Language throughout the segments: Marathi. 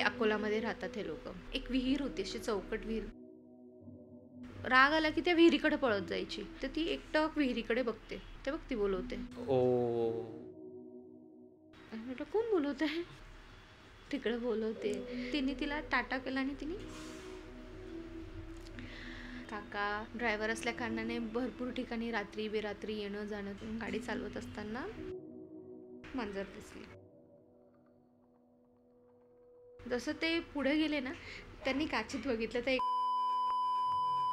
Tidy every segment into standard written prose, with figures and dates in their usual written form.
अकोलामध्ये राहतात हे लोक. एक विहीर होती, अशी चौकट विहीर. राग आला की त्या विहिरीकडे पळत जायची, तर ती एकटक विहिरीकडे बघते, ते बघ ती बोलवते. म्हटलं कोण बोलवत आहे, तिकडे बोलवते. तिने तिला टाटा केला आणि तिने काका ड्रायव्हर असल्या कारणाने भरपूर ठिकाणी रात्री बेरात्री येणं जाणं. गाडी चालवत असताना मांजर दिसली. जसं ते पुढे गेले ना, त्यांनी काचीत बघितलं तर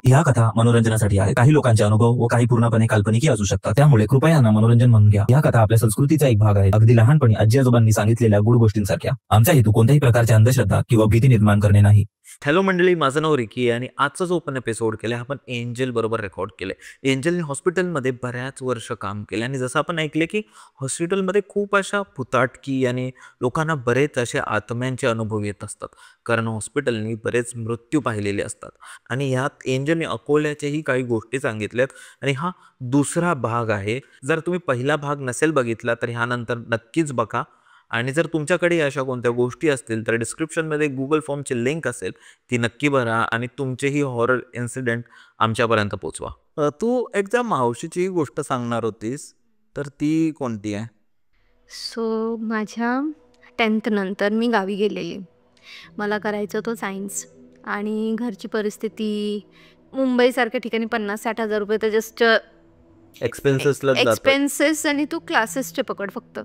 ह्या कथा मनोरंजनासाठी आहे. काही लोकांचे अनुभव व काही पूर्णपणे काल्पनिक असू शकतात, त्यामुळे कृपया यांना मनोरंजन म्हणून घ्या. ह्या कथा आपल्या संस्कृतीचा एक भाग आहे, अगदी लहानपणी आजी आजोबांनी सांगितलेल्या गुड गोष्टींसारख्या. आमचा हेतू कोणत्याही प्रकारची अंधश्रद्धा किंवा भीती निर्माण करणे नाही. हॅलो मंडळी, माझं नाव रिकी आणि आजचा जो ओपन एपिसोड केला आपण एंजल बरोबर रेकॉर्ड केले. एंजलने हॉस्पिटलमध्ये बऱ्याच वर्ष काम केले आणि जसं आपण ऐकले की हॉस्पिटलमध्ये खूप अशा भुताटकी आणि लोकांना बरेच असे आत्म्यांचे अनुभव येत असतात, कारण हॉस्पिटलनी बरेच मृत्यू पाहिलेले असतात. आणि ह्यात एंजलने अकोल्याच्याही काही गोष्टी सांगितल्यात आणि हा दुसरा भाग आहे. जर तुम्ही पहिला भाग नसेल बघितला तर ह्यानंतर नक्कीच बघा. आणि जर तुमच्याकडे अशा कोणत्या गोष्टी असतील तर डिस्क्रिप्शनमध्ये गुगल फॉर्मची लिंक असेल, ती नक्की भरा आणि तुमचेही हॉरर इन्सिडेंट आमच्यापर्यंत पोचवा. तू एकदा मावशीची गोष्ट सांगणार होतीस, तर ती कोणती आहे? सो माझ्या 10th नंतर मी गावी गेलेली. मला करायचं होतं सायन्स आणि घरची परिस्थिती मुंबईसारख्या ठिकाणी 50-60 हजार रुपये तर जस्ट एक्सपेन्सेस आणि तू क्लासेसचे पकड फक्त.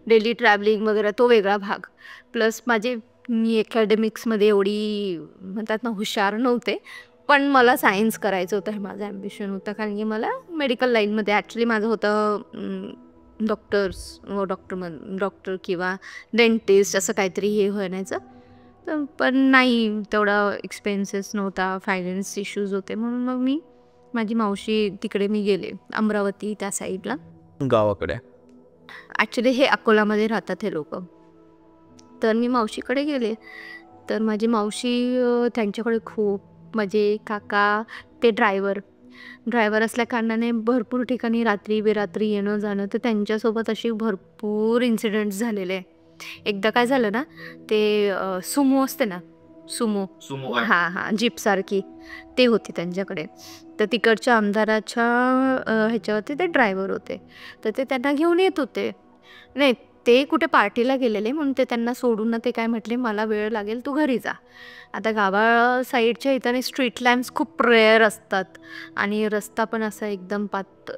डेली ट्रॅव्हलिंग वगैरे तो वेगळा भाग. प्लस मी अकॅडमिक्समध्ये एवढी म्हणतात ना हुशार नव्हते, पण मला सायन्स करायचं होतं, हे माझं ॲम्बिशन होतं. कारण की मला मेडिकल लाईनमध्ये ॲक्च्युली माझं होतं डॉक्टर किंवा डेंटिस्ट असं काहीतरी हे होण्याचं. तर पण नाही, तेवढा एक्सपेन्सेस नव्हता, फायनान्स इश्यूज होते. म्हणून मग माझी मावशी तिकडे मी गेले, अमरावती त्या साईडला गावाकडे. ॲक्च्युली हे अकोलामध्ये राहतात हे लोक. तर मी मावशीकडे गेले, तर माझी मावशी त्यांच्याकडे खूप माझे काका ते ड्रायव्हर असल्या कारणाने भरपूर ठिकाणी रात्री बेरात्री येणं जाणं, तर त्यांच्यासोबत अशी भरपूर इन्सिडेंट्स झालेले. एकदा काय झालं ना, ते सुमो असते ना, सुमो हां जीपसारखी, ते होती त्यांच्याकडे. तर तिकडच्या आमदाराच्या ह्याच्यावरती ते ड्रायव्हर होते, तर ते त्यांना घेऊन येत होते. नाही, ते कुठे पार्टीला गेलेले, म्हणून ते त्यांना सोडून ना ते काय म्हटले, मला वेळ लागेल, तू घरी जा. आता गावा साईडच्या इथं स्ट्रीट लॅम्प्स खूप रेअर असतात आणि रस्ता पण असा एकदम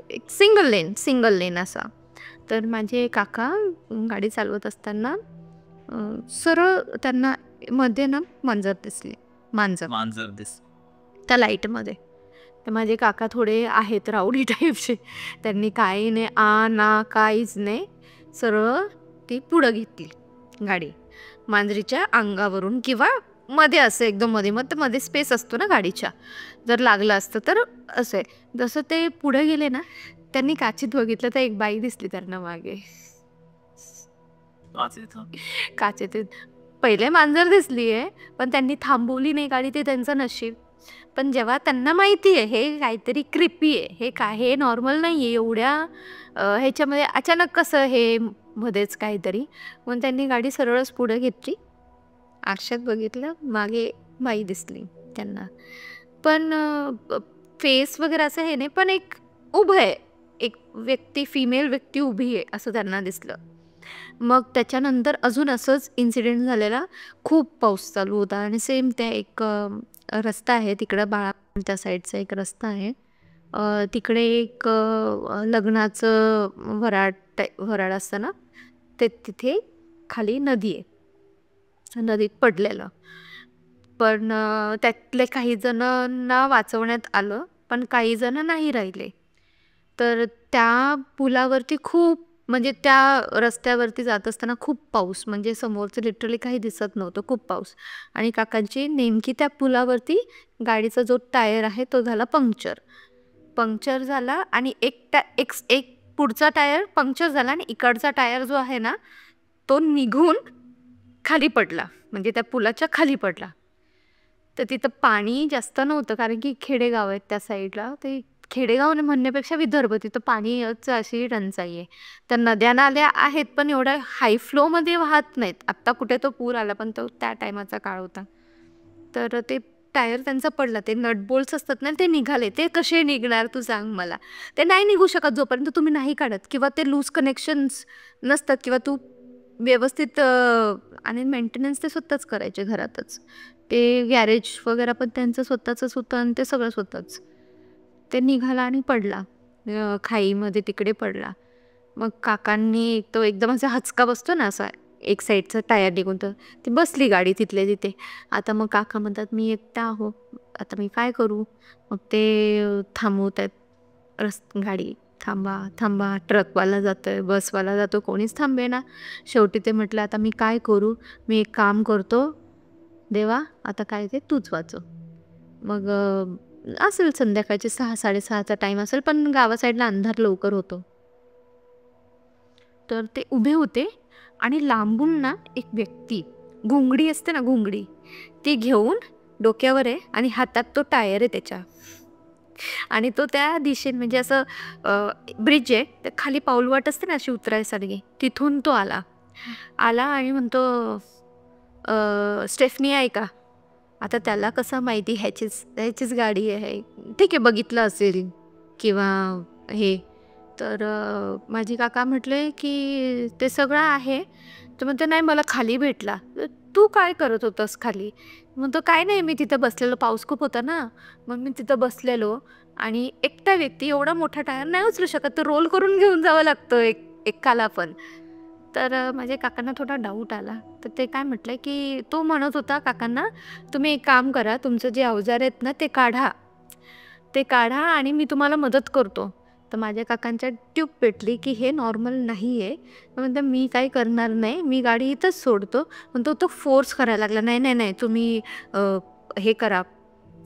एक सिंगल लेन असा. तर माझे काका गाडी चालवत असताना सरळ त्यांना मध्ये ना मांजर त्या लाईटमध्ये. तर माझे काका थोडे आहेत राऊडी टाईपचे, त्यांनी काही नाही ना काहीच नाही, सरळ ती पुढं घेतली गाडी मांजरीच्या अंगावरून, किंवा मध्ये असं एकदम मध्ये स्पेस असतो ना गाडीच्या, जर लागलं असतं तर असे. जसं ते पुढे गेले ना, त्यांनी काचीत बघितलं तर एक बाई दिसली त्यांना मागे काचेत. पहिले मांजर दिसली आहे, पण त्यांनी थांबवली नाही गाडी, ते त्यांचं नशीब. पण जेव्हा त्यांना माहिती आहे हे काहीतरी क्रिपी आहे, हे नॉर्मल नाही आहे, एवढ्या ह्याच्यामध्ये अचानक कसं हे मध्येच काहीतरी, म्हणून त्यांनी गाडी सरळच पुढे घेतली. आरशात बघितलं, मागे बाई दिसली त्यांना, पण फेस वगैरे असं हे नाही, पण एक उभं आहे, एक फिमेल व्यक्ती उभी आहे असं त्यांना दिसलं. मग त्याच्यानंतर अजून असंच इन्सिडेंट झालेला. खूप पाऊस चालू होता आणि सेम त्या एक रस्ता आहे तिकडं त्या साईडचा एक रस्ता आहे, तिकडे एक लग्नाचं वराड असतं ना, ते तिथे खाली नदी आहे, नदीत पडलेलं. पण त्यातले काही जणांना वाचवण्यात आलं, पण काही जण नाही राहिले. तर त्या पुलावरती खूप, म्हणजे त्या रस्त्यावरती जात असताना खूप पाऊस, म्हणजे समोरचं लिटरली काही दिसत नव्हतं, खूप पाऊस. आणि काकांची नेमकी त्या पुलावरती गाडीचा जो टायर आहे तो झाला पंक्चर झाला आणि एक पुढचा टायर पंक्चर झाला आणि इकडचा टायर जो आहे ना तो निघून खाली पडला, म्हणजे त्या पुलाच्या खाली पडला. तर तिथं पाणी जास्त नव्हतं, कारण की खेडेगाव आहेत त्या साईडला, ते खेडेगाव म्हणण्यापेक्षा विदर्भ, तिथं पाणीच अशी टंचाई आहे. तर नद्या नाल्या आहेत पण एवढ्या हाय फ्लोमध्ये वाहत नाहीत. आत्ता कुठे तो पूर आला पण तो त्या टायमाचा काळ होता. तर ते टायर त्यांचा पडला, ते नट बोल्ट्स असतात ना ते निघाले. ते कसे निघणार तू सांग मला. ते नाही निघू शकत जोपर्यंत तुम्ही नाही काढत, किंवा ते लूज कनेक्शन्स नसतात, किंवा तू व्यवस्थित आणि मेंटेनन्स ते स्वतःच करायचे घरातच. ते गॅरेज वगैरे पण त्यांचं स्वतःचंच होतं आणि ते सगळं स्वतःच. ते निघाला आणि पडला, खाईमध्ये तिकडे पडला. मग काकांनी तो एकदम असा हचका बसतो ना असा, एक साईडचं टायर निघून, तर ती बसली गाडी तिथल्या तिथे. आता मग काका म्हणतात मी एकटा आहो, आता मी काय करू. मग ते थांबवतात गाडी, थांबा थांबा, ट्रकवाला जातोय, बसवाला जातो, कोणीच थांबेना. शेवटी ते म्हटलं आता मी काय करू, मी एक काम करतो देवा, आता काय ते तूच वाचव. मग असेल संध्याकाळचे 6-6:30चा टाईम असेल, पण गावा साईडला अंधार लवकर होतो. तर ते उभे होते आणि लांबून ना एक व्यक्ती, घुंगडी असते ना घुंगडी, ती घेऊन डोक्यावर आहे आणि हातात तो टायर आहे त्याच्या, आणि तो त्या दिशेने म्हणजे असं ब्रिज आहे, तर खाली पाऊलवाट असते ना अशी उतरायसारखी, तिथून तो आला आणि म्हणतो स्टेफनी आहे का. आता त्याला कसं माहिती ह्याचीच गाडी आहे, ठीक आहे बघितलं असेल किंवा हे. तर माझी काका म्हटले की ते सगळं आहे. तर म्हणते नाही मला खाली भेटला. तू काय करत होतास खाली. म्हणतो काय नाही, मी तिथं बसलेलो, पाऊस खूप होता ना, मग मी तिथं बसलेलो आणि एकटा व्यक्ती एवढा मोठा टायर नाही उचलू शकत, तर रोल करून घेऊन जावं लागतं एकाला पण. तर माझ्या काकांना थोडा डाऊट आला. तर ते काय म्हटलं की तो म्हणत होता काकांना, तुम्ही एक काम करा, तुमचं जे अवजार आहेत ना ते काढा आणि मी तुम्हाला मदत करतो. तर माझ्या काकांच्या ट्यूब पेटली की हे नॉर्मल नाही आहे. म्हणते मी काही करणार नाही, मी गाडी इथंच सोडतो. पण तो फोर्स करायला लागला, नाही नाही नाही तुम्ही हे करा,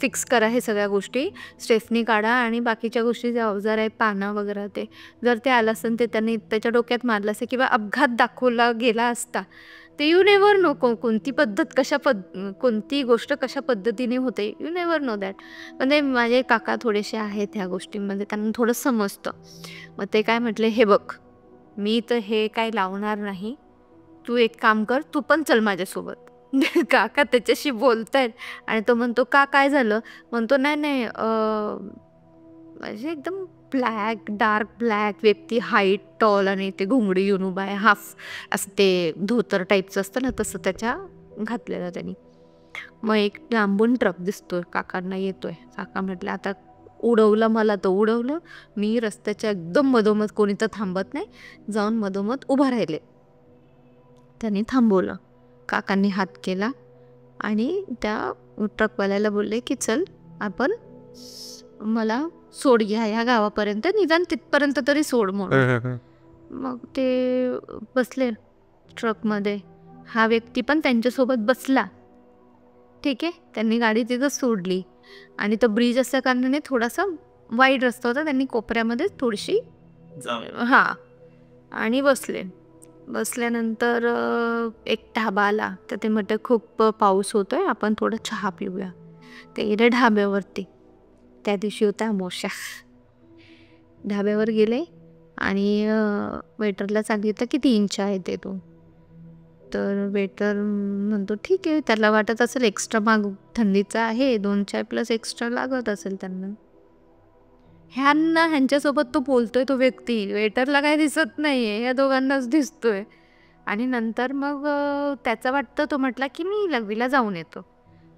फिक्स करा हे सगळ्या गोष्टी, स्टेफनी काढा आणि बाकीच्या गोष्टी जे अवजार आहेत पानं वगैरे, ते जर ते आलं असतं ते त्यांनी त्याच्या डोक्यात मारलं असतं किंवा अपघात दाखवला गेला असता. ते यू नेवर नो, कोणती पद्धत कोणती गोष्ट कशा पद्धतीने होते, यू नेवर नो दॅट. म्हणजे माझे काका थोडेसे आहेत ह्या गोष्टींमध्ये, त्यांना थोडं समजतं. मग ते काय म्हटले, हे बघ मी तर हे काय लावणार नाही, तू एक काम कर, तू पण चल माझ्यासोबत. काका त्याच्याशी बोलतायत आणि तो म्हणतो का काय झालं. म्हणतो नाही नाही म्हणजे एकदम डार्क ब्लॅक व्यक्ती, हाईट टॉल, आणि ते घुंगडी घेऊन उभा आहे, हाफ असं ते धोतर टाईपचं असतं ना तसं त्याच्या घातलेलं त्यांनी. मग एक लांबून ट्रक दिसतोय, काकांना येतोय. काका म्हटलं आता उडवलं मला, तर उडवलं. मी रस्त्याच्या एकदम मधोमध, कोणी तर थांबत नाही, जाऊन मधोमध उभा राहिले. त्यांनी थांबवलं. काकांनी हात केला आणि त्या ट्रकवाल्याला बोलले की चल आपण, मला सोड घ्या ह्या गावापर्यंत, निदान तिथपर्यंत तरी सोड म्हणून. मग ते बसले ट्रकमध्ये, हा व्यक्ती पण त्यांच्यासोबत बसला. ठीक आहे, त्यांनी गाडी तिथं सोडली आणि तो ब्रिज असल्या कारणाने थोडासा वाईड रस्ता होता, त्यांनी कोपऱ्यामध्ये थोडीशी आणि बसल्यानंतर एक ढाबा आला. तर ते म्हटलं खूप पाऊस होतोय, आपण थोडं चहा पिऊया. ते गेले ढाब्यावरती. त्या दिवशी होता अमावस्या. ढाब्यावर गेले आणि वेटरला सांगितलं की 3 चहा देतो. तर वेटर म्हणतो ठीक आहे, त्याला वाटत असेल एक्स्ट्रा माग थंडीचा आहे, 2 चाय प्लस एक्स्ट्रा लागत असेल त्यांना. ह्यांच्यासोबत तो बोलतोय तो व्यक्ती, वेटरला काही दिसत नाहीये, या दोघांनाच दिसतोय. आणि नंतर मग त्याचं वाटतं, तो म्हटला की मी लघवीला जाऊन येतो.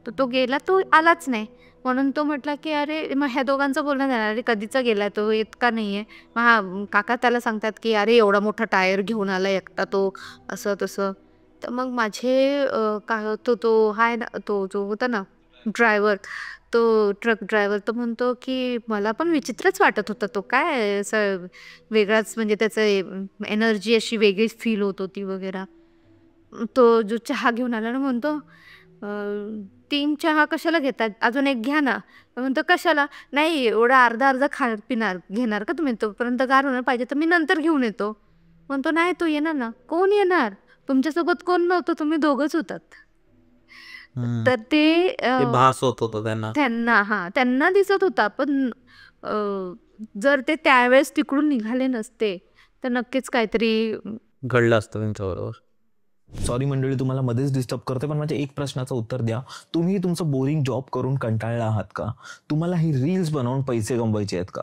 तर तो गेला, तो आलाच नाही. म्हणून तो म्हटला की अरे, मग ह्या दोघांचं बोलणं झालं, अरे कधीचा गेलाय तो, येत का नाहीये. मग काका त्याला सांगतात की अरे एवढा मोठा टायर घेऊन आला एकटा तो, असं तसं. तर मग माझे तो हाय ना, तो जो होता ना ड्रायव्हर, तो ट्रक ड्रायव्हर, तो म्हणतो की मला पण विचित्रच वाटत होता, तो काय असं वेगळाच, म्हणजे त्याचं एनर्जी अशी वेगळीच फील होत होती वगैरे. तो जो चहा घेऊन आला ना म्हणतो 3 चहा कशाला घेतात, अजून एक घ्या ना. म्हणतो कशाला, नाही एवढा अर्धा घेणार का तुम्ही, तोपर्यंत गार होणार पाहिजे, तर मी नंतर घेऊन येतो. म्हणतो नाही तू येणार ना. कोण येणार, तुमच्यासोबत कोण नव्हतं, तुम्ही दोघंच होतात. तर ते भास होत होता त्यांना. त्यांना दिसत होता, पण जर ते त्यावेळेस तिकडून निघाले नसते तर नक्कीच काहीतरी घडलं असतं त्यांच्याबरोबर. सॉरी मंडळी, तुम्हाला मध्येच डिस्टर्ब करते, पण माझ्या एक प्रश्नाचं उत्तर द्या. तुम्ही तुमचं बोरिंग जॉब करून कंटाळला आहात का? तुम्हाला ही रील्स बनवून पैसे कमवायचे आहेत का?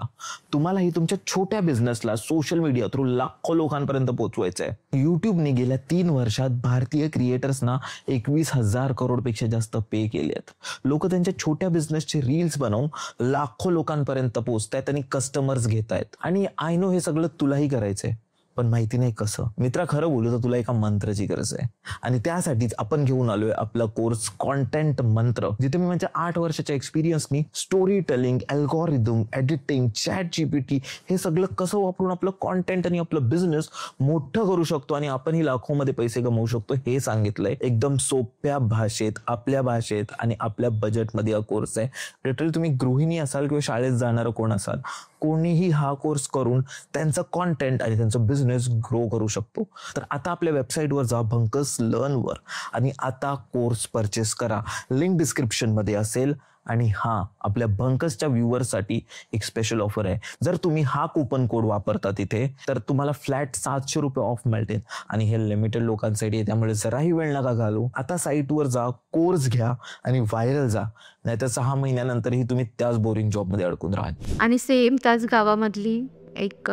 तुम्हाला ही तुमच्या छोट्या बिझनेसला सोशल मीडिया थ्रू लाखो लोकांपर्यंत पोहोचवायचं आहे? युट्यूबने गेल्या 3 वर्षात भारतीय क्रिएटर्सना 21,000 करोडपेक्षा जास्त पे केले आहेत. लोक त्यांच्या छोट्या बिझनेसचे रील्स बनवून लाखो लोकांपर्यंत पोहोचतायत आणि कस्टमर्स घेत आहेत. आणि आय नो हे सगळं तुलाही करायचंय, पण माहिती नाही कसं. मित्रा, खरं बोलू तर तुला एका मंत्राची गरज आहे, आणि त्यासाठीच आपण घेऊन आलोय आपला कोर्स कॉन्टेंट मंत्र, जिथे मी माझ्या 8 वर्षाच्या एक्सपिरियन्सनी story telling, algorithm, editing, ChatGPT हे सगळं कसं वापरून आपलं कॉन्टेंट आणि आपलं बिझनेस मोठं करू शकतो आणि आपणही लाखोमध्ये पैसे कमवू शकतो हे सांगितलंय. एकदम सोप्या भाषेत, आपल्या भाषेत आणि आपल्या बजेटमध्ये हा कोर्स आहे. लिटरली तुम्ही गृहिणी असाल किंवा शाळेत जाणारं कोण असाल, कोणीही हा कोर्स करून त्यांचं कॉन्टेंट आणि त्यांचं बिझनेस ग्रो करू शकतो. तर आता आपल्या वेबसाईटवर जा, भंकस लर्नवर, आणि आता कोर्स परचेस करा. लिंक डिस्क्रिप्शनमध्ये असेल. आणि हा, आपल्या भंकसच्या व्ह्युअर्ससाठी एक स्पेशल ऑफर आहे. जर तुम्ही हा कुपन कोड वापरता तिथे, तर तुम्हाला फ्लॅट 700 रुपये ऑफ मिळतील. आणि हे लिमिटेड लोकांसाठी आहे, त्यामुळे जराही वेळ नका घालू. आता साईटवर जा, कोर्स घ्या आणि व्हायरल जा. नाहीतर 6 महिन्यानंतरही तुम्ही त्याच बोरिंग जॉबमध्ये अडकून राहाल. आणि सेम त्याच गावामधली एक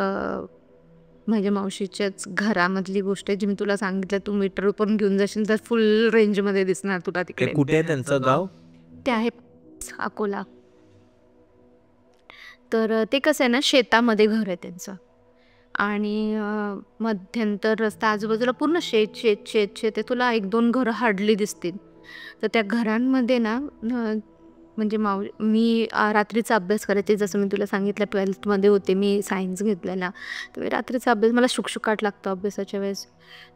माझ्या मावशीच्याच घरामधली गोष्ट आहे जी मी तुला सांगितलं. तू मीटर पण घेऊन जाशील तर फुल रेंजमध्ये दिसणार तुला ते तिकडे. कुठे आहे त्यांचं गाव? ते आहे अकोला. तर ते कसं आहे ना, शेतामध्ये घर आहे त्यांचं, आणि मध्यंतर रस्ता, आजूबाजूला पूर्ण शेत शेत शेत शेत आहे. तुला 1-2 घरं हार्डली दिसतील. तर त्या घरांमध्ये ना म्हणजे मी रात्रीचा अभ्यास करायचे. जसं मी तुला सांगितलं 12th होते मी, सायन्स घेतलेला. तर मी रात्रीचा अभ्यास, मला शुकशुकाट लागतो अभ्यासाच्या वेळेस.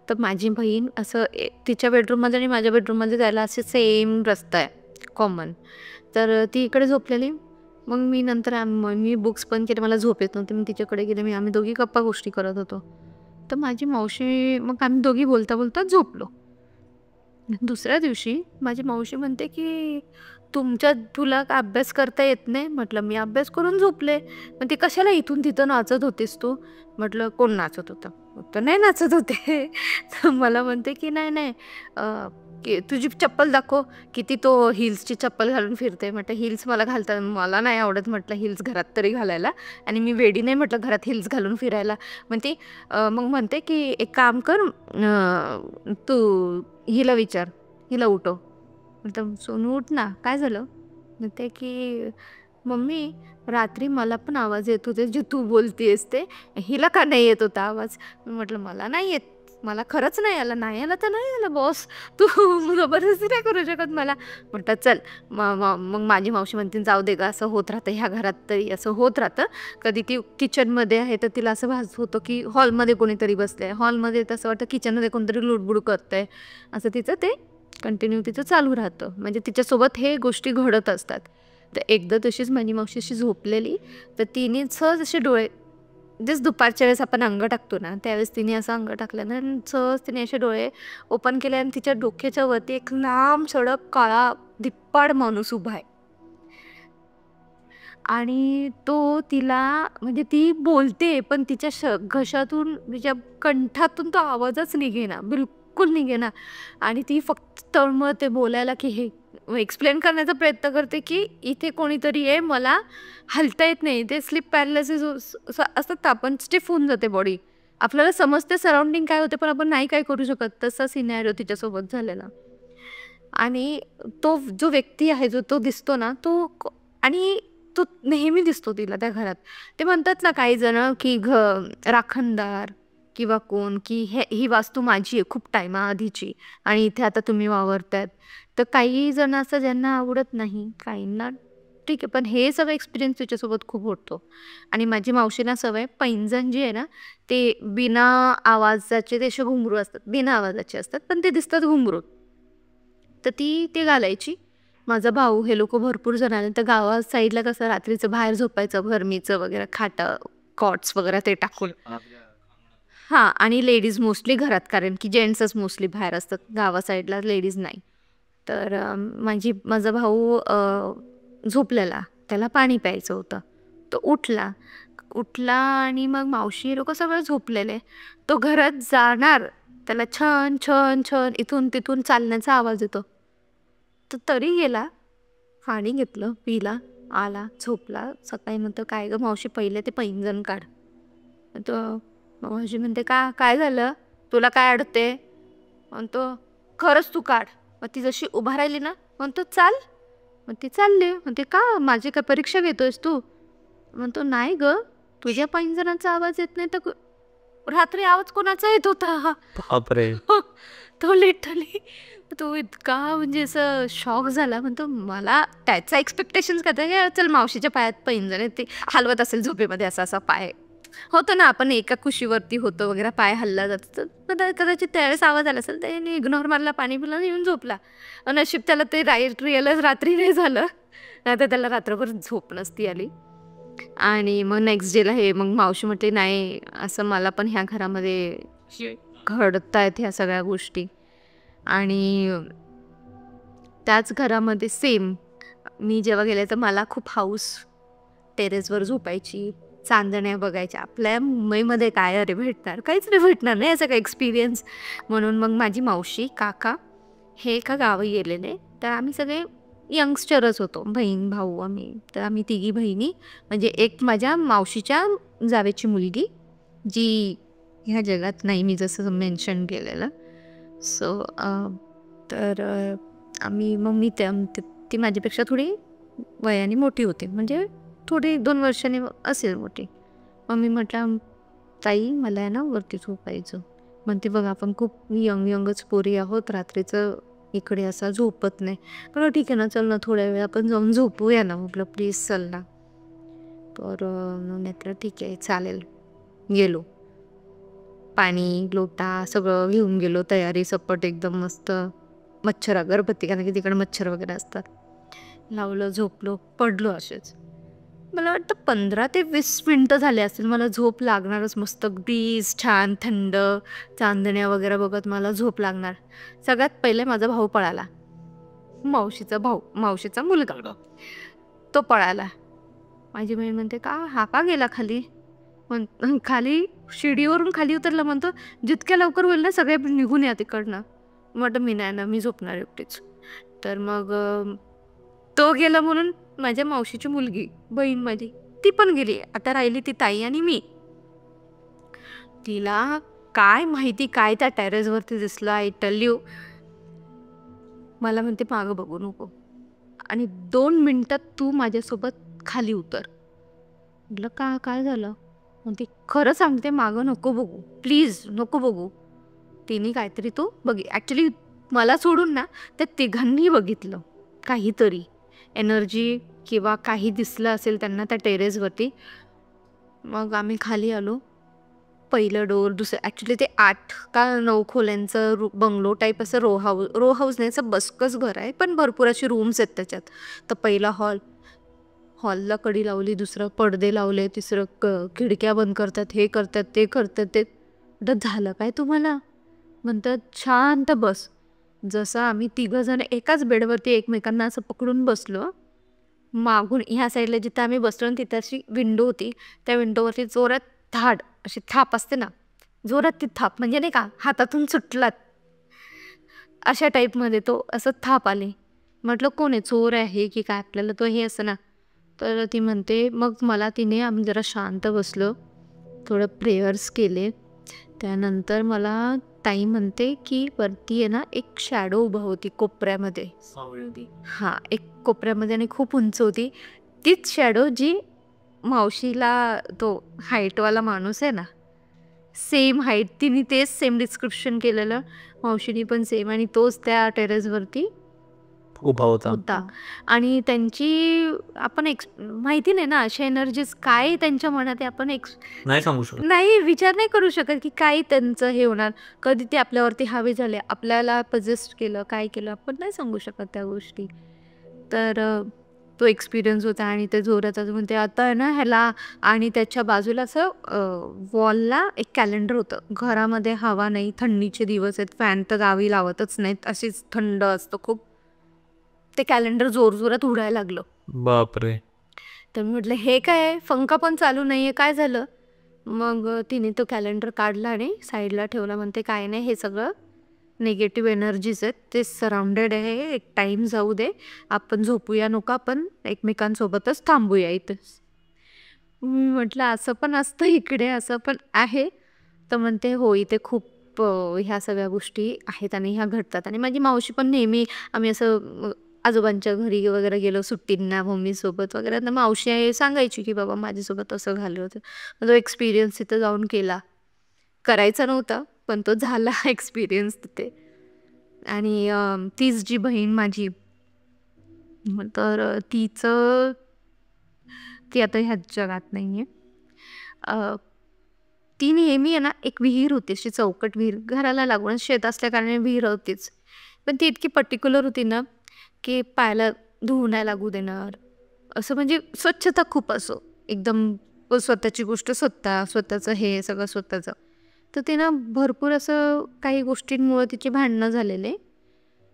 तर माझी बहीण असं तिच्या बेडरूममध्ये आणि माझ्या बेडरूममध्ये जायला असे सेम रस्ता आहे कॉमन. तर ती इकडे झोपलेली. मग मी नंतर मी बुक्स पण केले, मला झोप येत नव्हती. मी तिच्याकडे गेले, आम्ही दोघी गप्पा गोष्टी करत होतो. तर माझी मावशी, मग आम्ही दोघी बोलता बोलता झोपलो. दुसऱ्या दिवशी माझी मावशी म्हणते की तुला का अभ्यास करता येत नाही? म्हटलं मी अभ्यास करून झोपले. पण ती कशाला इथून तिथं नाचत होतीस तू? म्हटलं कोण नाचत होतं? तर नाही नाचत होते. तर मला म्हणते की नाही की तुझी चप्पल दाखव, किती तो हिल्सची चप्पल घालून फिरते. म्हटलं हिल्स मला नाही आवडत म्हटलं हिल्स घरात तरी घालायला, आणि मी वेडी नाही म्हटलं घरात हिल्स घालून फिरायला. मग म्हणते की एक काम कर, तू हिला विचार, हिला उठव. म्हटलं सोनू उठ ना, काय झालं? म्हणते की मम्मी रात्री मला पण आवाज येत होते जे तू बोलतेस ते, हिला का नाही येत होता आवाज? म्हटलं मला नाही येत, मला खरंच नाही आला. नाही आला तर नाही आला बॉस, तू जबरदस्ती नाही करू शकत मला. म्हटलं चल. मग माझी मावशी म्हणते जाऊ दे ग, असं होत राहतं ह्या घरात, तरी असं होत राहतं. कधी ती किचनमध्ये आहे तर तिला असं भास होतं की हॉलमध्ये कोणीतरी बसलं आहे, हॉलमध्ये तसं वाटतं किचनमध्ये कोणतरी लुडबुड करतं आहे. असं तिचं ते कंटिन्यू तिचं चालू राहतं. म्हणजे तिच्यासोबत हे गोष्टी घडत असतात. तर एकदा तशीच माझी मावशी अशी झोपलेली, तर तिने सहज असे डोळे, जस्ट दुपारच्या वेळेस आपण अंग टाकतो ना, त्यावेळेस तिने असं अंग टाकलं ना, सहज तिने असे डोळे ओपन केले, आणि तिच्या डोक्याच्या वरती एक लांब सडक काळा धिप्पाड माणूस उभा आहे. आणि तो तिला, म्हणजे ती बोलते पण तिच्या घशातून, तिच्या कंठातून तो आवाजच निघेना, बिलकुल निघेना. आणि ती फक्त तळमळते बोलायला, की हे एक्सप्लेन करण्याचा प्रयत्न करते की इथे कोणीतरी आहे, मला हलता येत नाही. ते स्लीप पॅरालिसिस असतात, आपण स्टिफ होऊन जाते बॉडी, आपल्याला समजते सराउंडिंग काय होते पण आपण नाही काय करू शकत. तसा सिनॅरिओ तिच्यासोबत झालेला. आणि तो जो व्यक्ती आहे, जो तो दिसतो ना, आणि तो नेहमी दिसतो तिला त्या घरात. ते म्हणतात ना काही जण की राखणदार किंवा कोण, की ही वास्तू माझी आहे खूप टायमाआधीची आणि इथे आता तुम्ही वावरतायत. तर काही जण असं ज्यांना आवडत नाही, काहींना ठीक आहे, पण हे सगळं एक्सपिरियन्स तिच्यासोबत खूप होतो. आणि माझी मावशीला सवय, पैंजण जी आहे ना, ते बिना आवाजाचे, ते असे घुंगरू असतात, बिना आवाजाचे असतात पण ते दिसतात घुंगरू. तर ते घालायची. माझा भाऊ, हे लोक भरपूर जण आले. तर गावा साईडला कसं रात्रीचं बाहेर झोपायचं, भरमीचं वगैरे खाटं, कॉट्स वगैरे ते टाकून. हां, आणि लेडीज मोस्टली घरात, कारण की जेंट्सच मोस्टली बाहेर असतात, गावा साईडला लेडीज नाही. तर माझा भाऊ झोपलेला, त्याला पाणी प्यायचं होतं. तो उठला उठला आणि मग मावशी लोक सगळं झोपलेले. तो घरात जाणार, त्याला छन छन छन इथून तिथून चालण्याचा आवाज येतो. तो तरी गेला, पाणी घेतलं, पिला, आला, झोपला. सकाळी म्हणतो, काय ग मावशी पहिले ते पैंजण काढ. तो मावशी म्हणते, काय झालं, तुला काय अडते? म्हणतो, खरंच तू काढ. मग ती जशी उभा राहिली ना, म्हणतो चाल. मग ती चालली. म्हणते, का माझी काय परीक्षा घेतोयस तू? म्हणतो, नाही ग, तुझ्या पैंजणाचा आवाज येत नाही तर रात्री आवाज कोणाचा येत होता? बापरे. तो लिटरली तो इतका म्हणजे असं शॉक झाला. म्हणतो, मला त्याचा एक्सपेक्टेशन्स काय की चल मावशीच्या पायात पैंजण आहे, ते हलवत असेल झोपेमध्ये, असा असा पाय होतो ना, आपण एका कुशीवरती होतो वगैरे, पाय हल्ला जातो, तर कदाचित त्यावेळेस आवाज आला असेल, त्याने इग्नोर मारला, पाणी पिलं, येऊन झोपला. नशीब त्याला ते रिअलाइज रात्री नाही झालं, नाही तर त्याला रात्रभर झोप नसती आली. आणि मग नेक्स्ट डेला मग मावशी म्हटली, नाही असं मला पण ह्या घरामध्ये घडतायत ह्या सगळ्या गोष्टी. आणि त्याच घरामध्ये सेम मी जेव्हा गेले तर मला खूप हाऊस, टेरेसवर झोपायची, चांदण्या बघायच्या. आपल्या मुंबईमध्ये काय अरे भेटणार, काहीच नाही भेटणार नाही याचा काही एक्सपिरियन्स. म्हणून मग माझी मावशी काका हे एका गावी गेलेले, तर आम्ही सगळे यंगस्टरच होतो, बहीण भाऊ आम्ही. तर आम्ही तिघी बहिणी, म्हणजे एक माझ्या मावशीच्या जावेची मुलगी जी ह्या जगात नाही, मी जसं मेन्शन केलेलं. सो तर आम्ही मग ती माझ्यापेक्षा थोडी वयाने मोठी होती, म्हणजे थोडी 2 वर्षांनी असेल मोठी. मग मी म्हटलं, ताई मला आहे ना वरती झोपायचं. म्हणते, बघ आपण खूप यंगच पोरी आहोत, रात्रीचं इकडे असा झोपत नाही. पण ठीक आहे ना, चल ना थोड्या वेळ आपण जाऊन झोपूया ना. म्हटलं, प्लीज चल ना. तर नाहीतर ठीक आहे चालेल. गेलो, पाणी लोटा सगळं घेऊन गेलो, तयारी सपट एकदम मस्त. मच्छर अगरबत्ती, कारण की तिकडे मच्छर वगैरे असतात, लावलं, झोपलो, पडलो असेच. मला वाटतं 15 ते 20 मिनटं झाले असतील, मला झोप लागणारच. मस्त ब्रीज, छान थंड, चांदण्या वगैरे बघत मला झोप लागणार. सगळ्यात पहिले माझा भाऊ पळाला, मावशीचा मुलगा, तो पळाला. माझी बहीण म्हणते, हा का गेला खाली? खाली शिडीवरून खाली उतरला. म्हणतो, जितक्या लवकर होईल ना सगळे निघून या तिकडनं. म्हटलं, मी नाही ना, मी झोपणार एकटीच. तर मग तो गेला म्हणून माझ्या मावशीची मुलगी, बहीण माझी, ती पण गेली. आता राहिली ती ताई आणि मी. तिला काय माहिती काय त्या टेरेसवरती दिसलं, आय टेल यू. मला म्हणते, मागं बघू नको आणि 2 मिनिटात तू माझ्यासोबत खाली उतर. म्हटलं, काय झालं? म्हणते, खरं सांगते, मागं नको बघू, प्लीज नको बघू. तिने काहीतरी तो ॲक्च्युली मला सोडून ना त्या तिघांनी बघितलं, काहीतरी एनर्जी किंवा काही दिसलं असेल त्यांना त्या टेरेसवरती. मग आम्ही खाली आलो. पहिलं डोर, दुसरं, ॲक्च्युली ते 8 का 9 खोल्यांचं बंगलो टाईप असं रो हाऊस नाही, असं बसकच घर आहे, पण भरपूर अशी रूम्स आहेत त्याच्यात. तर पहिला हॉलला कडी लावली, दुसरं पडदे लावले, तिसरं खिडक्या बंद करतात, हे करतात, ते करतात. ते झालं काय तुम्हाला? म्हणतात, शांत बस. जसं आम्ही 3 जण एकाच बेडवरती एकमेकांना असं पकडून बसलो, मागून ह्या साईडला जिथं आम्ही बसलो तिथं अशी विंडो होती, त्या विंडोवरती जोरात धाड, अशी थाप असते ना, जोरात ती थाप, म्हणजे नाही का हातातून सुटलात अशा टाईपमध्ये तो असं थाप आले. म्हटलं, कोण आहे, चोर आहे की काय, आपल्याला तो हे असं ना. तर ती म्हणते, मग आम्ही जरा शांत बसलो, थोडं प्रेयर्स केले. त्यानंतर मला ताई म्हणते की वरती आहे ना एक शॅडो उभा होती कोपऱ्यामध्ये. हां, एक कोपऱ्यामध्ये आणि खूप उंच होती. तीच शॅडो जी मावशीला, तो हाईटवाला माणूस आहे ना, सेम हाईट, तिने तेच सेम डिस्क्रिप्शन केलेलं, मावशीने पण सेम, आणि तोच त्या टेरेसवरती उभा होता. आणि त्यांची आपण माहिती नाही ना अशा एनर्जीज काय त्यांच्या मनात आहे, आपण नाही सांगू शकत. नाही विचार नाही करू शकत की काय त्यांचं हे होणार, कधी ते आपल्यावरती हवे झाले, आपल्याला पजेस्ट केलं, काय केलं, आपण नाही सांगू शकत त्या गोष्टी. तर तो एक्सपिरियन्स होता. आणि ते जोरात म्हणते, आता आहे ना ह्याला, आणि त्याच्या बाजूला असं वॉलला एक कॅलेंडर होतं. घरामध्ये हवा नाही, थंडीचे दिवस आहेत, फॅन तर गावी लावतच नाहीत, अशीच थंड असतं खूप. ते कॅलेंडर जोरजोरात उडायला लागलं. बापरे. तर मी म्हटलं हे काय आहे, पंखा पण चालू नाही आहे, काय झालं? मग तिने तो कॅलेंडर काढला आणि साईडला ठेवला. म्हणते काय नाही, हे सगळं निगेटिव्ह एनर्जीज आहेत, ते सराउंडेड आहे, एक टाईम जाऊ दे, आपण झोपूया नको, आपण एकमेकांसोबतच थांबूया इथंच. मी म्हटलं असं पण असतं इकडे, असं पण आहे. तर म्हणते हो, इथे खूप ह्या सगळ्या गोष्टी आहेत आणि ह्या घडतात. आणि माझी मावशी पण नेहमी, आम्ही असं आजोबांच्या घरी वगैरे गेलो सुट्टींना मम्मीसोबत वगैरे, तर मावशी सांगायची की बाबा माझ्यासोबत असं झालं होतं. मग तो एक्सपिरियन्स तिथं जाऊन केला. करायचा नव्हता पण तो झाला एक्सपिरियन्स तिथे. आणि तीच जी बहीण माझी, तर तिचं, ती आता ह्याच जगात नाहीये. ती नेहमी आहे ना, एक विहीर होती अशी चौकट विहीर, घराला लागूनच शेत असल्या कारणाने विहीर होतीच. पण ती इतकी पर्टिक्युलर होती ना, की पायाला धुवू नाही लागू देणार, असं म्हणजे स्वच्छता खूप असो एकदम, स्वतःची गोष्ट स्वतःचं हे सगळं स्वतःचं. तर ते ना भरपूर असं काही गोष्टींमुळे तिची भांडणं झालेले.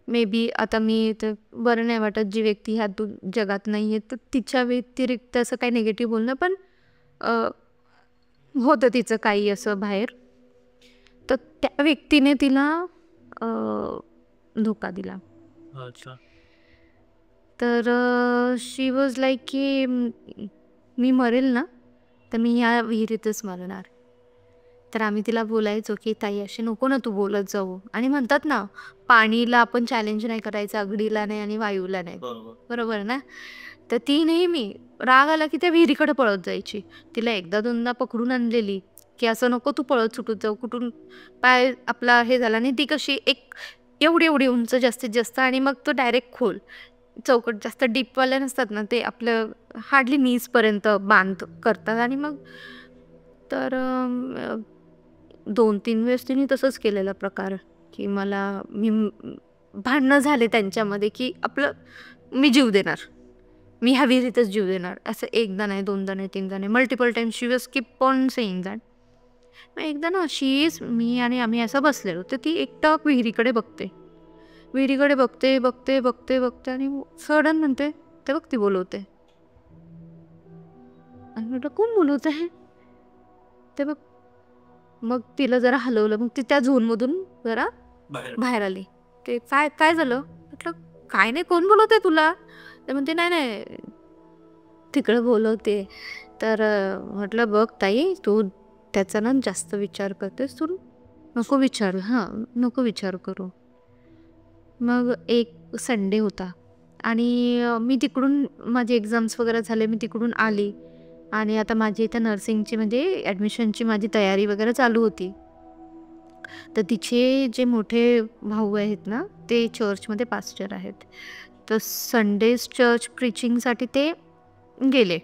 मे बी आता मी तर बरं नाही वाटत, जी व्यक्ती ह्या जगात नाही आहे तर तिच्या व्यतिरिक्त असं काही निगेटिव्ह बोलणं, पण होतं तिचं काही असं बाहेर. तर त्या व्यक्तीने तिला धोका दिला. अच्छा. तर शी वॉज लाईक की मी मरेल ना तर मी ह्या विहिरीतच मरणार. तर आम्ही तिला बोलायचो की ताई अशी नको ना तू बोलत जाऊ. आणि म्हणतात ना, पाणीला आपण चॅलेंज नाही करायचं, अग्नीला नाही आणि वायूला नाही, बरोबर ना? तर ती नेहमी राग आला की त्या विहिरीकडे पळत जायची. तिला एकदा दोनदा पकडून आणलेली की असं नको तू पळत सुटून जाऊ, कुठून पाय आपला हे झाला. आणि ती कशी एक एवढी एवढी उंच जास्तीत जास्त, आणि मग तो डायरेक्ट खोल चौकट, जास्त डीपवाल्या नसतात ना, ते आपलं हार्डली नीजपर्यंत बांध करतात. आणि मग तर 2-3 वेळेस तिने तसंच केलेला प्रकार, की मला भांडणं झाले त्यांच्यामध्ये की आपलं मी जीव देणार, मी ह्या विहिरीतच जीव देणार. असं एकदा नाही, दोनदा नाही, तीनदा नाही, multiple times she was keep on saying that. मग एकदा ना अशीच मी आणि आम्ही असं बसलेलो, तर ती एकटक विहिरीकडे बघते, विहिरीकडे बघते बघते बघते बघते आणि सडन म्हणते ते बघ ती बोलवते. आणि म्हटलं कोण बोलवत आहे ते बघ. मग तिला जरा हलवलं, मग ती त्या झोनमधून जरा बाहेर आली. ते काय काय झालं म्हटलं, काय नाही, कोण बोलवते तुला? तर म्हणते नाही नाही तिकडं बोलवते. तर म्हटलं बघ ताई, तू त्याचा ना जास्त विचार करतेस, तू नको विचार, हां नको विचार करू. मग एक संडे होता आणि मी तिकडून माझे एक्झाम्स वगैरे झाले, मी तिकडून आली आणि आता माझी इथं नर्सिंगची म्हणजे ॲडमिशनची माझी तयारी वगैरे चालू होती. तर तिचे जे मोठे भाऊ आहेत ना, ते चर्चमध्ये पास्टर आहेत. तर संडेज चर्च प्रीचिंगसाठी ते गेले.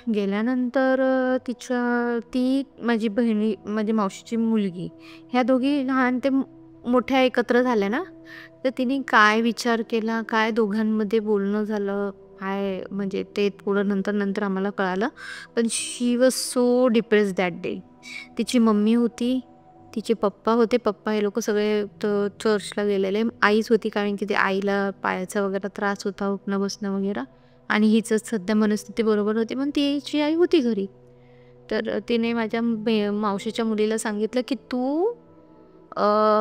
गेल्यानंतर ती माझी बहिणी, माझी मावशीची मुलगी, ह्या दोघी लहान ते मोठ्या एकत्र झाल्या ना, तर तिने काय विचार केला, काय दोघांमध्ये बोलणं झालं, काय म्हणजे ते थोडं नंतर नंतर आम्हाला कळालं. पण she was so depressed that day. तिची मम्मी होती, तिचे पप्पा होते, पप्पा हे लोक सगळे चर्चला गेलेले. आईच होती, कारण की ते आईला पायाचा वगैरे त्रास होता, उठणं बसणं वगैरे, आणि हिचं सध्या मनस्थिती बरोबर होती, पण तिची आई होती घरी. तर तिने माझ्या मावशीच्या मुलीला सांगितलं की तू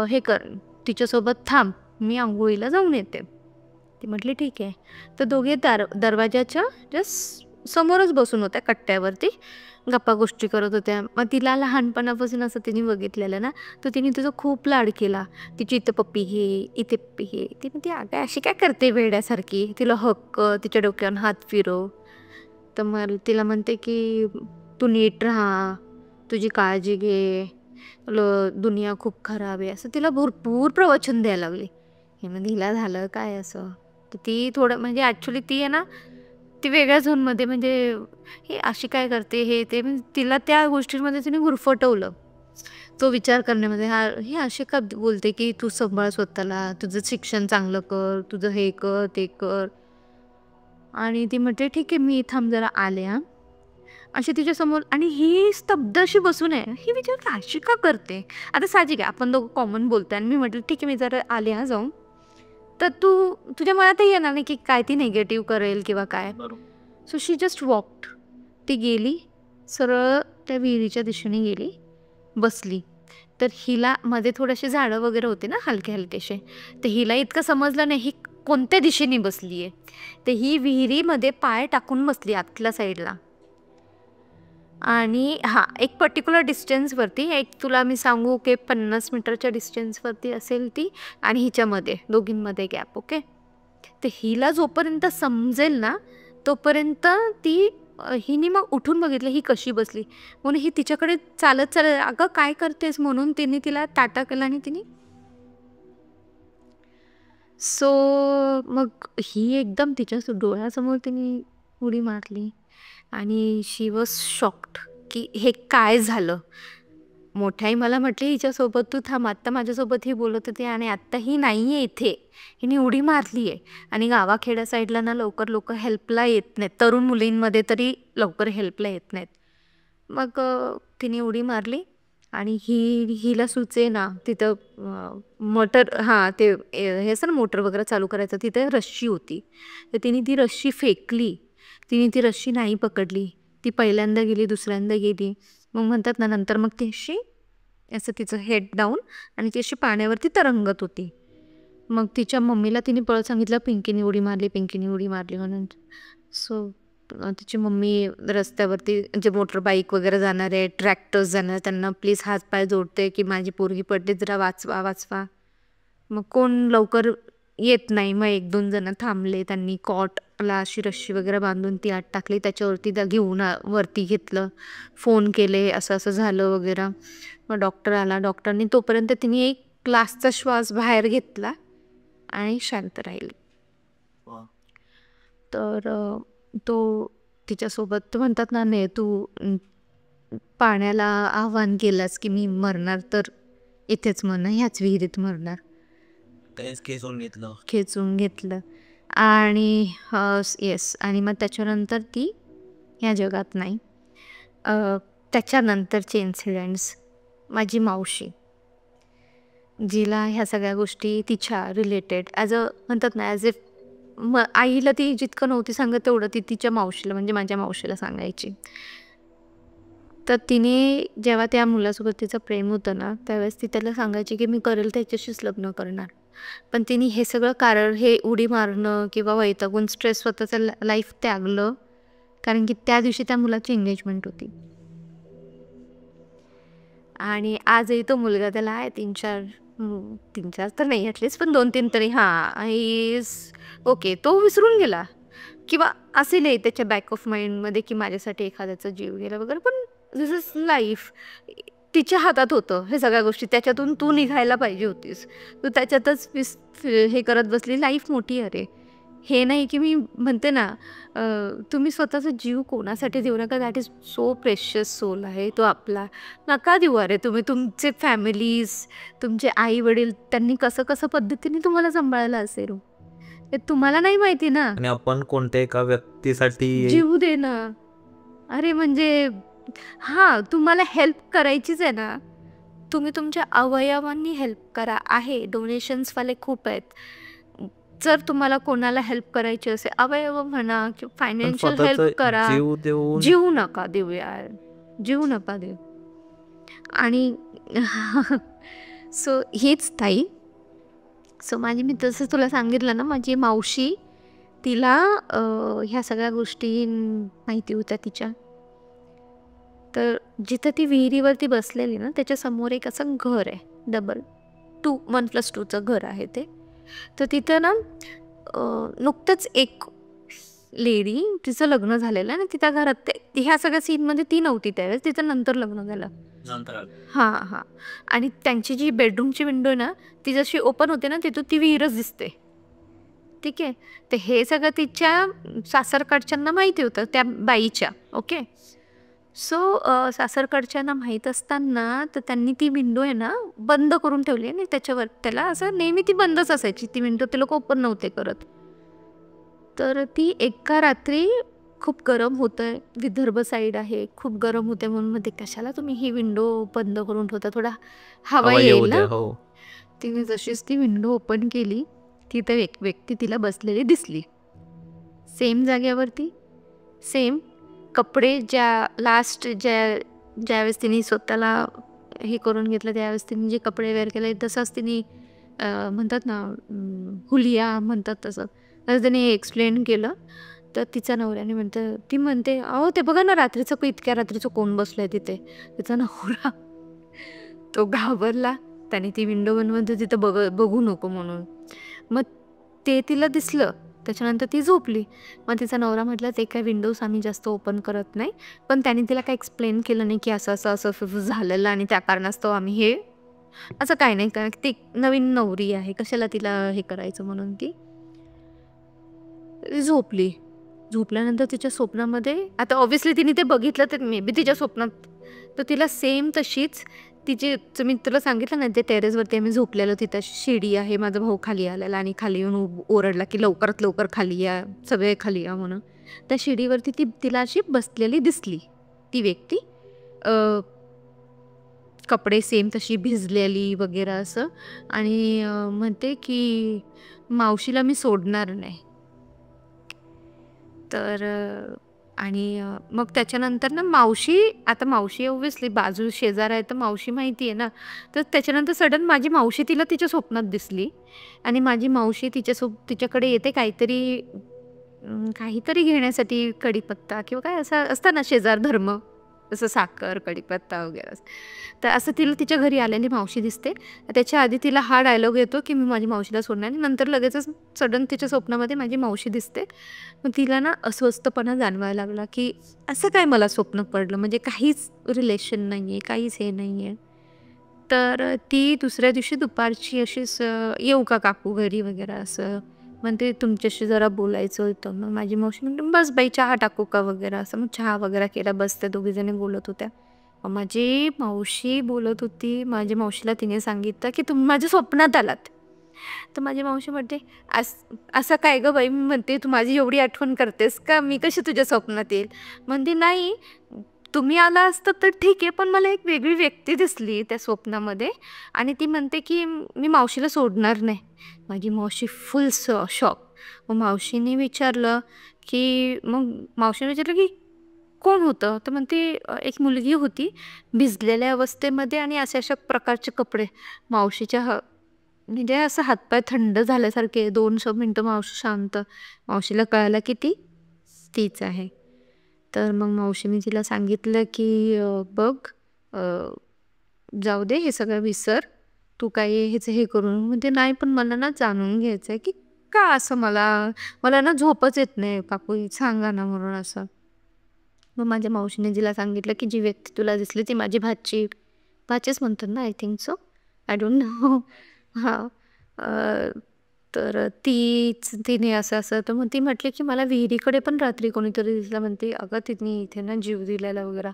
हे कर, तिच्यासोबत थांब, मी आंघोळीला जाऊन येते. ती म्हटली ठीक आहे. तर दोघे दरवाजाच्या जस्ट समोरच बसून होत्या कट्ट्यावरती, गप्पा गोष्टी करत होत्या. मग तिला लहानपणापासून असं तिने बघितलेलं ना, तर तिने तिचा खूप लाड केला. तिची इथं पप्पी हे, इथे पप्पी हे. ती म्हणते अगं अशी काय करते वेड्यासारखी, तिला हक्क, तिच्या डोक्यावर हात फिरव. तर मग तिला म्हणते की तू नीट राहा, तुझी काळजी घे, दुनिया खूप खराब आहे, असं तिला भरपूर प्रवचन द्यायला लागली. हे म्हणजे हिला झालं काय असं. तर ती थोडं म्हणजे ॲक्च्युली ती आहे ना, ती वेगळ्या झोनमध्ये, म्हणजे हे अशी काय करते हे ते, म्हणजे तिला त्या गोष्टींमध्ये तिने गुरफटवलं तो विचार करण्यामध्ये. हा हे अशी का बोलते की तू सांभाळ स्वतःला, तुझं शिक्षण चांगलं कर, तुझं हे कर ते कर. आणि ती म्हणते ठीक आहे मी थांब जरा आले हां, अशी तिच्यासमोर. आणि ही स्तब्ध अशी बसून आहे. ही विचार अशी का करते. आता साहजिक आहे, आपण दोघं कॉमन बोलतोय, आणि मी म्हटलं ठीक आहे मी जरा आले हां जाऊन. तर तुझ्या मनातही येणार नाही की काय ती निगेटिव्ह करेल किंवा काय. So she just walked. ती गेली सरळ त्या विहिरीच्या दिशेने गेली, बसली. तर हिला मध्ये थोडेसे झाडं वगैरे होते ना हलके हलकेसे, तर हिला इतकं समजलं नाही ही कोणत्या दिशेने बसली आहे. तर ही विहिरीमध्ये पाय टाकून बसली आतल्या साईडला. आणि हां, एक पर्टिक्युलर डिस्टन्सवरती, एक तुला मी सांगू की 50 मीटरच्या डिस्टन्सवरती असेल ती, आणि हिच्यामध्ये दोघींमध्ये गॅप. ओके. तर हिला जोपर्यंत समजेल ना तोपर्यंत ती हिने मग उठून बघितलं ही कशी बसली, म्हणून ही तिच्याकडे चालत चालत, अगं काय करतेस म्हणून तिने तिला टाटा केला आणि तिने सो मग ही एकदम तिच्या डोळ्यासमोर तिने उडी मारली आणि शी वॉज शॉक्ड की हे काय झालं. मोठ्याही मला म्हटली हिच्यासोबत तू थांब, आत्ता माझ्यासोबत ही बोलत होती आणि आत्ता ही नाही आहे इथे, हिने उडी मारली आहे. आणि गावाखेड्या साईडला ना लवकर हेल्पला येत नाहीत, तरुण मुलींमध्ये तरी लवकर हेल्पला येत नाहीत. मग तिने उडी मारली आणि हिला सुचे ना तिथं मोटर, हां ते हे असं ना मोटर वगैरे चालू करायचं, तिथे रश्शी होती. तर तिने ती रश्शी फेकली. तिने ती रश्शी नाही पकडली. ती पहिल्यांदा गेली, दुसऱ्यांदा गेली. मग म्हणतात ना नंतर मग ती अशी असं तिचं हेड डाऊन आणि ती अशी पाण्यावरती तरंगत होती. मग तिच्या मम्मीला तिने पळत सांगितलं पिंकीने उडी मारली म्हणून. सो तिची मम्मी रस्त्यावरती जे मोटर बाईक वगैरे जाणारे, ट्रॅक्टर्स जाणारे, त्यांना प्लीज हात पाय जोडते की माझी पोरगी पडली, जरा वाचवा. मग कोण लवकर येत नाही. मग 1-2 जण थांबले, त्यांनी कॉटला अशी रश्शी वगैरे बांधून ती आत टाकली, त्याच्यावरती त्या घेऊन वरती घेतलं, फोन केले, असं झालं वगैरे. मग डॉक्टर आला. डॉक्टरनी तोपर्यंत तिने एक ग्लासचा श्वास बाहेर घेतला आणि शांत राहिली. तर तो तिच्यासोबत म्हणतात ना नाही तू पाण्याला आव्हान केलंस की मी मरणार तर इथेच मरणार, ह्याच विहिरीत मरणार, खेचून घेतलं. आणि येस, आणि मग त्याच्यानंतर ती ह्या जगात नाही. त्याच्यानंतरचे इन्सिडेंट्स, माझी मावशी जिला ह्या सगळ्या गोष्टी तिच्या रिलेटेड म्हणतात ना ॲज इफ आईला ती जितकं नव्हती सांगत तेवढं ती तिच्या मावशीला म्हणजे माझ्या मावशीला सांगायची. तर तिने जेव्हा त्या मुलासोबत तिचं प्रेम होतं ना त्यावेळेस ती त्याला सांगायची की मी करेल त्याच्याशीच लग्न करणार. पण तिने हे सगळं कारण हे उडी मारणं किंवा वैतागून स्ट्रेस स्वतःचं लाईफ त्यागलं, कारण की त्या दिवशी त्या मुलाची एंगेजमेंट होती. आणि आजही तो मुलगा त्याला आहे 3-4 तर नाही ॲटलिस्ट पण 2-3 तरी, हां इज ओके. तो विसरून गेला किंवा असेलही त्याच्या बॅक ऑफ माइंडमध्ये की माझ्यासाठी एखाद्याचा जीव गेला वगैरे, पण दिस इज लाईफ. तिच्या हातात होतं हे सगळ्या गोष्टी, त्याच्यातून तू निघायला पाहिजे होतीस. तू त्याच्यातच हे करत बसली. लाईफ मोठी अरे, हे नाही की मी म्हणते ना तुम्ही स्वतःचा जीव कोणासाठी देऊ नका. That is so precious soul आहे तो आपला. नका देऊ अरे. तुम्ही तुमचे फॅमिलीज, तुमचे आई वडील, त्यांनी कसं पद्धतीने तुम्हाला सांभाळायला असेल हे तुम्हाला नाही माहिती ना. आणि आपण कोणत्या एका व्यक्तीसाठी जीव दे ना अरे. म्हणजे हां, तुम्हाला हेल्प करायचीच आहे ना, तुम्ही तुमच्या अवयवांनी हेल्प करा. आहे डोनेशन्सवाले खूप आहेत. जर तुम्हाला कोणाला हेल्प करायची असेल, अवयव म्हणा किंवा फायनान्शियल हेल्प करा. जीव नका देऊ यार, जीव नका देऊ. आणि सो हीच ताई. सो माझी, मी तसं तुला सांगितलं ना, माझी मावशी, तिला ह्या सगळ्या गोष्टी माहिती होत्या तिच्या. तर जिथं ती विहिरीवरती बसलेली ना त्याच्यासमोर एक असं घर आहे, 1+2चं घर आहे ते. तर तिथं ना नुकतंच एक लेडी, तिचं लग्न झालेलं आणि तिच्या घरात ह्या सगळ्या सीनमध्ये ती नव्हती त्यावेळेस, तिचं नंतर लग्न झालं. हां. आणि त्यांची जी बेडरूमची विंडो आहे ना ती जशी ओपन होते ना तिथून ती विहीरच दिसते. ठीक आहे. तर हे सगळं तिच्या सासरकडच्यांना माहिती होतं, त्या बाईच्या. ओके. सो सासरकडच्यांना माहीत असताना तर त्यांनी ती विंडो आहे ना बंद करून ठेवली आणि त्याच्यावर त्याला असं नेहमी ती बंदच असायची ती विंडो, ते लोक ओपन नव्हते करत. तर ती एका रात्री खूप गरम होतं, विदर्भ साईड आहे, खूप गरम होते म्हणून मध्ये कशाला तुम्ही ही विंडो बंद करून ठेवता, थोडा हवा येईल ना. तिने जशीच ती विंडो ओपन केली, तिथे एक व्यक्ती तिला बसलेली दिसली सेम जागेवरती. सेम कपडे ज्यावेळेस तिने स्वतःला हे करून घेतलं त्यावेळेस तिने जे कपडे वेअर केले तसंच तिने म्हणतात ना हुलिया म्हणतात तसं तिने एक्सप्लेन केलं. तर तिचा नवऱ्याने ती म्हणते अहो ते बघा ना रात्रीचं इतक्या रात्रीचं कोण बसलंय तिथे. तिचा नवरा तो घाबरला. त्याने ती विंडो बनवून तिथं बघू नको म्हणून. मग ते तिला दिसलं. त्याच्यानंतर ती झोपली. मग तिचा नवरा म्हटलं ते काय विंडोज आम्ही जास्त ओपन करत नाही. पण त्याने तिला काय एक्सप्लेन केलं नाही की असं असं असं झालेलं आणि त्या कारणास्तव आम्ही हे असं काय नाही. कारण ती नवीन नवरी आहे कशाला तिला हे करायचं म्हणून ती झोपली. झोपल्यानंतर तिच्या स्वप्नामध्ये आता ऑब्व्हियसली तिने ते बघितलं तर मे बी तिच्या स्वप्नात तर तिला सेम तशीच मी तुला सांगितलं ना ते टेरेसवरती आम्ही झोपलेलो तिथं शिडी आहे. माझा भाऊ खाली आलेला आणि खाली येऊन ओरडला की लवकरात लवकर खाली या सगळे खाली या म्हणून. त्या शिडीवरती तिला अशी बसलेली दिसली ती व्यक्ती. कपडे सेम तशी भिजलेली वगैरे असं आणि म्हणते की मावशीला मी सोडणार नाही. तर आणि मग त्याच्यानंतर ना मावशी ऑब्व्हियसली बाजू शेजार आहे तर मावशी माहिती आहे ना. तर त्याच्यानंतर सडन माझी मावशी तिला तिच्या स्वप्नात दिसली आणि माझी मावशी तिच्याकडे येते काहीतरी घेण्यासाठी कढीपत्ता किंवा काय असं असतं ना शेजार धर्म जसं साखर कढीपत्ता वगैरे. तर असं तिला तिच्या घरी आलेली मावशी दिसते. त्याच्या आधी तिला हा डायलॉग येतो की मी माझी मावशीला सोडणार आणि नंतर लगेचच सडन तिच्या स्वप्नामध्ये माझी मावशी दिसते. मग तिला ना अस्वस्थपणा जाणवायला लागला की असं काय मला स्वप्न पडलं म्हणजे काहीच रिलेशन नाही आहे काहीच हे नाही आहे. तर ती दुसऱ्या दिवशी दुपारची अशीच येऊ का काकू घरी वगैरे असं म्हणते तुमच्याशी जरा बोलायचं होतं. मग माझी मावशी म्हणते बस बाई चहा टाकू का वगैरे असं. मग चहा वगैरे केला बस त्या दोघीजणी बोलत होत्या. माझी मावशी बोलत होती. माझ्या मावशीला तिने सांगितलं की तुम्ही माझ्या स्वप्नात आलात. तर माझी मावशी म्हणते असं काय गं बाई. मी म्हणते तू माझी एवढी आठवण करतेस का मी कशी तुझ्या स्वप्नात येईल. म्हणते नाही तुम्ही आला असतं तर ठीक आहे पण मला एक वेगळी व्यक्ती दिसली त्या स्वप्नामध्ये आणि ती म्हणते की मी मावशीला सोडणार नाही. माझी मावशी फुल शॉक. मग मावशीने विचारलं की की कोण होतं. तर म्हणते एक मुलगी होती भिजलेल्या अवस्थेमध्ये आणि अशा प्रकारचे कपडे. मावशीच्या म्हणजे असं हातपाय थंड झाल्यासारखे 2 मिनटं मावशी शांत. मावशीला कळालं की तीच आहे. तर मग मावशीने तिला सांगितलं की बघ जाऊ दे हे सगळं विसर तू काय ह्याचं हे करून. म्हणजे नाही पण मला ना जाणून घ्यायचं आहे की का असं मला ना झोपच येत नाही काकू सांगा ना म्हणून असं. मग माझ्या मावशीने तिला सांगितलं की जी व्यक्ती तुला दिसली ती माझी भाचीच म्हणतात ना I think so I don't know. हां तर तिने असं तर मग ती म्हटली की मला विहिरीकडे पण रात्री कोणीतरी दिसलं. म्हणते अगं तिने इथे ना जीव दिलेला वगैरे.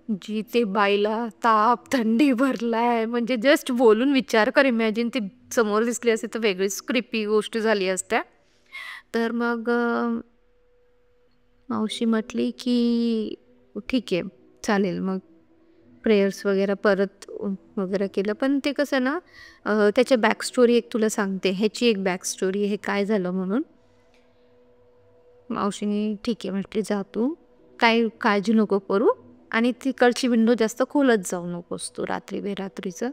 जी ते बाईला ताप थंडी भरलाय म्हणजे जस्ट बोलून विचार कर इमॅजिन ती समोर दिसली असते तर वेगळीच क्रिपी गोष्ट झाली असत्या. तर मग मावशी म्हटली की ठीक आहे चालेल. मग प्रेयर्स वगैरे परत वगैरे केलं. पण ते कसं ना त्याच्या बॅक स्टोरी एक तुला सांगते. ह्याची एक बॅक स्टोरी हे काय झालं म्हणून. मावशीने ठीक आहे म्हटली जा तू काय काळजी नको करू आणि तिकडची विंडो जास्त खोलत जाऊ नकोस तू बेरात्रीचं.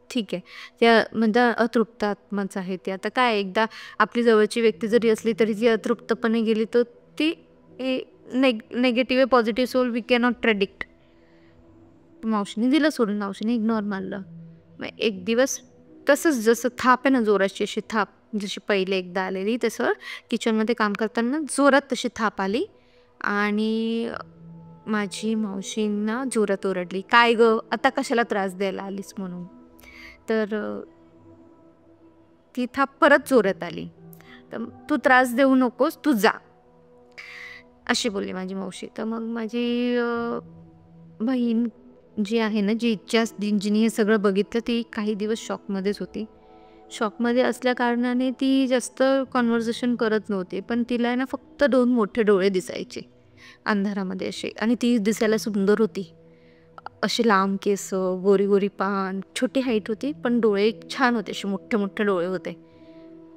ठीक आहे त्या म्हणजे अतृप्त आत्माच आहे ते. आता काय एकदा आपली जवळची व्यक्ती जरी असली तरी ती अतृप्तपणे गेली तर ती negative positive soul we cannot predict. मावशीने दिलं सोडून. मावशीने इग्नोर मारलं. मग एक दिवस तसंच जसं थाप आहे ना जोराची अशी थाप जशी पहिले एकदा आलेली तसं किचनमध्ये काम करताना जोरात तशी थाप आली आणि माझी मावशींना जोरात ओरडली काय गं आता कशाला त्रास द्यायला आलीस म्हणून. तर ती थाप परत जोरात आली. तर तू त्रास देऊ नकोस तू जा अशी बोलली माझी मावशी. तर मग माझी बहीण जी आहे ना जिने हे सगळं बघितलं ती काही दिवस शॉकमध्येच होती. शॉकमध्ये असल्या कारणाने ती जास्त कॉन्व्हर्सेशन करत नव्हती. पण तिला ना फक्त 2 मोठे डोळे दिसायचे अंधारामध्ये असे आणि ती दिसायला सुंदर होती. असे लांब केस गोरी गोरी पान छोटी हाईट होती पण डोळे छान होते असे मोठे मोठे डोळे होते.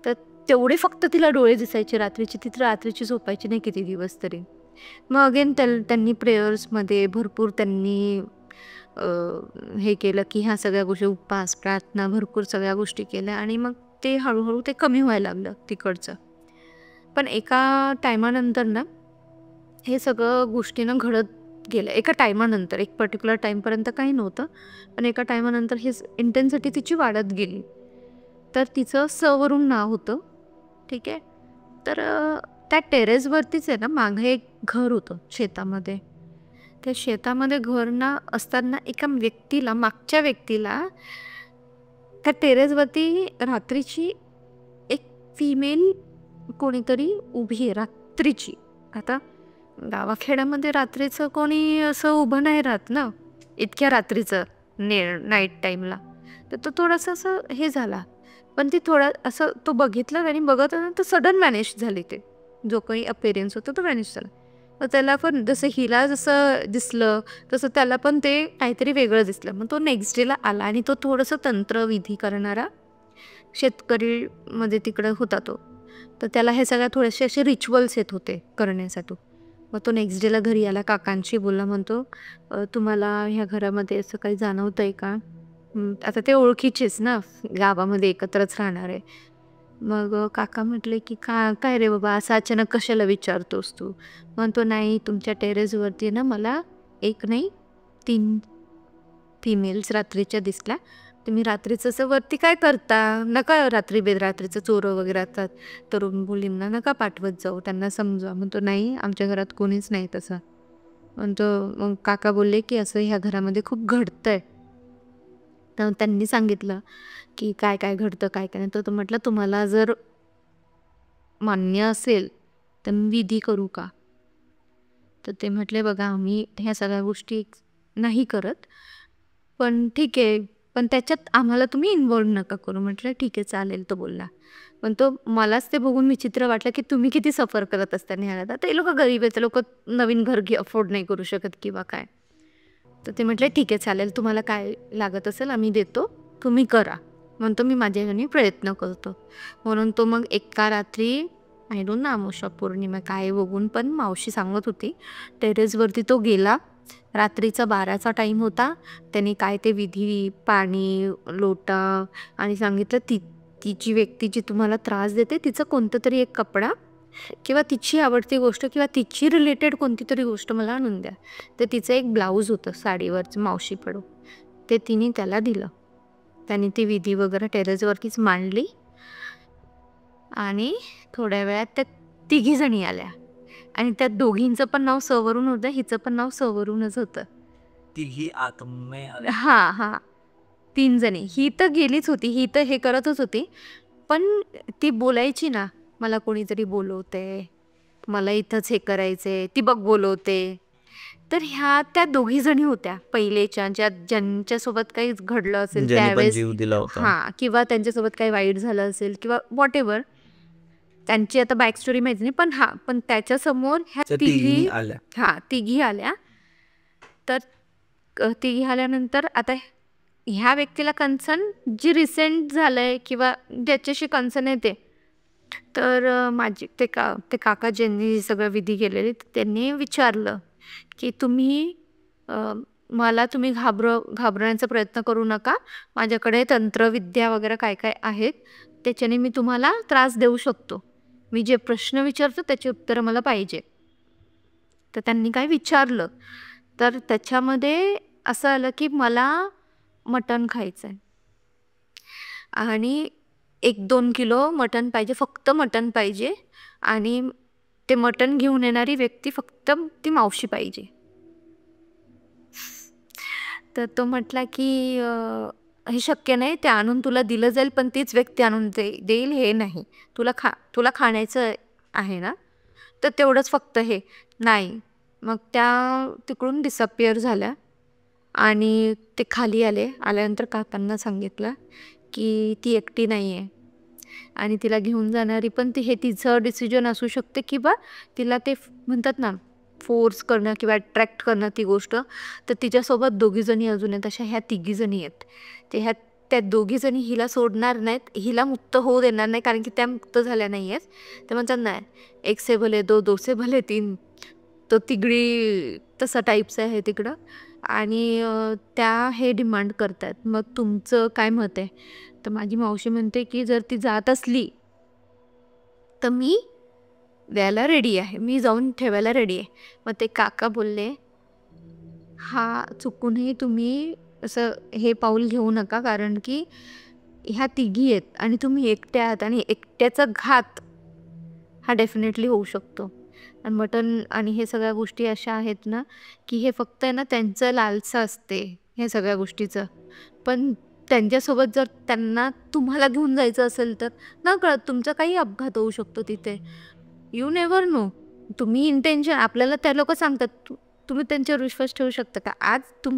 तर तेवढे फक्त तिला डोळे दिसायचे रात्रीची. ती रात्रीची झोपायची नाही किती दिवस तरी. मग अगेन त्यांनी प्रेयर्समध्ये भरपूर त्यांनी हे केलं की ह्या सगळ्या गोष्टी, उपवास, प्रार्थना, भरपूर सगळ्या गोष्टी केल्या आणि मग ते हळूहळू ते कमी व्हायला लागलं तिकडचं. पण एका टायमानंतर ना हे सगळं गोष्टीनं घडत गेलं. एका टायमानंतर, एक पर्टिक्युलर टाईमपर्यंत काही नव्हतं, पण एका टायमानंतर ही इंटेन्सिटी तिची वाढत गेली. तर तिचं वरून नाव होतं, ठीक आहे. तर त्या टेरेसवरतीच आहे ना मागे एक घर होतं शेतामध्ये. त्या शेतामध्ये घर ना असताना एका व्यक्तीला, मागच्या व्यक्तीला त्या टेरेसवरती रात्रीची एक फिमेल कोणीतरी उभी आहे रात्रीची. आता गावाखेड्यामध्ये रात्रीचं कोणी असं उभं नाही राहत ना इतक्या रात्रीचं, नाईट टाईमला. तर तो थोडासा असं हे झाला, पण ती थोडा असं तो बघितलं आणि बघत होता तर सडन व्हॅनिश झाली. ते जो काही अपेरियन्स होता तो व्हॅनिश झाला. मग त्याला पण जसं हिला जसं दिसलं तसं त्याला पण ते काहीतरी वेगळं दिसलं. मग तो नेक्स्ट डेला आला आणि तो थोडंसं तंत्रविधी करणारा शेतकरी मध्ये तिकडे होता तो. तर त्याला हे सगळ्या थोडेसे असे रिच्युअल्स येत होते करण्यासाठी. मग तो नेक्स्ट डेला घरी आला, काकांशी बोलला. म्हणतो तुम्हाला ह्या घरामध्ये असं काही जाणवतंय का? आता ते ओळखीचेच ना, गावामध्ये एकत्रच राहणार आहे. मग काका म्हटले की काय रे बाबा, असं अचानक कशाला विचारतोस तू? म्हणतो नाही, तुमच्या टेरेसवरती ना मला एक नाही 3 फिमेल्स रात्रीच्या दिसल्या. तुम्ही रात्रीचं असं वरती काय करता? नका रात्री बेरात्रीचं चोरं वगैरे असतात, तरुण मुलींना नका पाठवत जाऊ, त्यांना समजा. म्हणतो नाही, आमच्या घरात कोणीच नाही तसं. म्हणतो मग काका बोलले की असं ह्या घरामध्ये खूप घडतंय. तर त्यांनी सांगितलं की काय काय घडतं, काय काय नाही. तर तो म्हटलं तुम्हाला जर मान्य असेल तर मी विधी करू का? तर ते म्हटले बघा आम्ही ह्या सगळ्या गोष्टी नाही करत, पण ठीक आहे, पण त्याच्यात आम्हाला तुम्ही इन्व्हॉल्व नका करू. म्हटलं ठीक आहे चालेल, तो बोलला. पण तो मलाच ते बघून विचित्र वाटलं की तुम्ही किती सफर करत असताना ह्याला. ते लोक गरीब आहेत, ते लोक नवीन घर अफोर्ड नाही करू शकत किंवा काय. तर ते म्हटले ठीक आहे चालेल, तुम्हाला काय लागत असेल आम्ही देतो, तुम्ही करा. म्हणतो मी माझ्याने प्रयत्न करतो. म्हणून तो मग एका रात्री आय डोंट नो अमावस्या पौर्णिमा काय बघून, पण मावशी सांगत होती टेरेसवरती तो गेला. रात्रीचा 12चा टाईम होता. त्यांनी काय ते विधी, पाणी, लोटा आणि सांगितलं ती जी व्यक्ती जी तुम्हाला त्रास देते तिचं कोणतं तरी एक कपडा किंवा तिची आवडती गोष्ट किंवा तिची रिलेटेड कोणती तरी गोष्ट मला आणून द्या. तर तिचं एक ब्लाऊज होतं साडीवरचं मावशी पडू, ते तिने त्याला दिलं. त्याने ती विधी वगैरे टेरेसवरतीच मांडली आणि थोड्या वेळात त्या 3घी जणी आल्या आणि त्या दोघींचं पण नाव सवरून होतं, हिचं पण नाव सवरूनच होतं. तिघी आत्मे हां हां 3 जणी. ही तर गेलीच होती, ही तर हे करतच होती, पण ती बोलायची ना, मला कोणीतरी बोलवते, मला इथंच हे करायचंय, ती बघ बोलवते. तर ह्या त्या 2घी जणी होत्या पहिलेच्या, ज्यांच्यासोबत काही घडलं असेल ज्यांनी पण त्यावेळेस, जीव दिला होता. हां, किंवा त्यांच्यासोबत काही वाईट झालं असेल किंवा व्हॉट एव्हर. त्यांची आता बॅक स्टोरी माहिती नाही, पण हां, पण त्याच्यासमोर ह्या त्या तिघी तिघी आल्या. हां 3घी आल्या. तर 3घी आल्यानंतर आता ह्या व्यक्तीला कन्सर्न जी रिसेंट झालंय किंवा ज्याच्याशी कन्सर्न आहे ते. तर माझी ते काका ज्यांनी सगळं विधी केलेले त्यांनी विचारलं की तुम्ही मला तुम्ही घाबरण्याचा प्रयत्न करू नका, माझ्याकडे तंत्रविद्या वगैरे काय काय आहेत, त्याच्याने मी तुम्हाला त्रास देऊ शकतो. मी जे प्रश्न विचारतो त्याची उत्तरं मला पाहिजे. तर त्यांनी काय विचारलं, तर त्याच्यामध्ये असं आलं की मला मटण खायचं आहे आणि 1-2 किलो मटण पाहिजे, फक्त मटण पाहिजे, आणि ते मटण घेऊन येणारी व्यक्ती फक्त ती मावशी पाहिजे. तर तो म्हटला की हे शक्य नाही, ते आणून तुला दिलं जाईल पण तीच व्यक्ती आणून देईल हे नाही, तुला खाण्याचं आहे ना, तर तेवढंच फक्त हे नाही. मग त्या तिकडून डिसअपिअर झाल्या आणि ते खाली आल्यानंतर काकांना सांगितलं की ती एकटी नाही आहे आणि तिला घेऊन जाणारी पण हे तिचं डिसिजन असू शकते किंवा तिला ते म्हणतात ना फोर्स करणं किंवा अट्रॅक्ट करणं ती गोष्ट. तर तिच्यासोबत 2घी जणी अजून आहेत, अशा ह्या 3घी जणी आहेत. ते त्या 2घी जणी हिला सोडणार नाहीत, हिला मुक्त होऊ देणार नाही, कारण की त्या मुक्त झाल्या नाही आहेत. ते म्हणतात नाही, 1 से भले 2, 2 से भले 3, तो तिगडी तसा टाईपचं आहे तिकडं. आणि त्या हे डिमांड करतात. मग तुमचं काय मत आहे? तर माझी मावशी म्हणते की जर ती जात असली तर मी द्यायला रेडी आहे, मी जाऊन ठेवायला रेडी आहे. मग ते काका बोलले, हा चुकूनही तुम्ही असं हे पाऊल घेऊ नका, कारण की ह्या तिघी आहेत आणि तुम्ही एकट्या आहात आणि एकट्याचा घात हा डेफिनेटली होऊ शकतो. आणि मटण आणि हे सगळ्या गोष्टी अशा आहेत ना की हे फक्त आहे ना त्यांचं लालसा असते हे सगळ्या गोष्टीचं. पण त्यांच्यासोबत जर त्यांना तुम्हाला घेऊन जायचं असेल तर नकळत तुमचा काही अपघात होऊ शकतो तिथे. You never know. तुम्ही इंटेन्शन आपल्याला त्या लोक सांगतात तुम्ही त्यांच्यावर विश्वास ठेवू शकता का? आज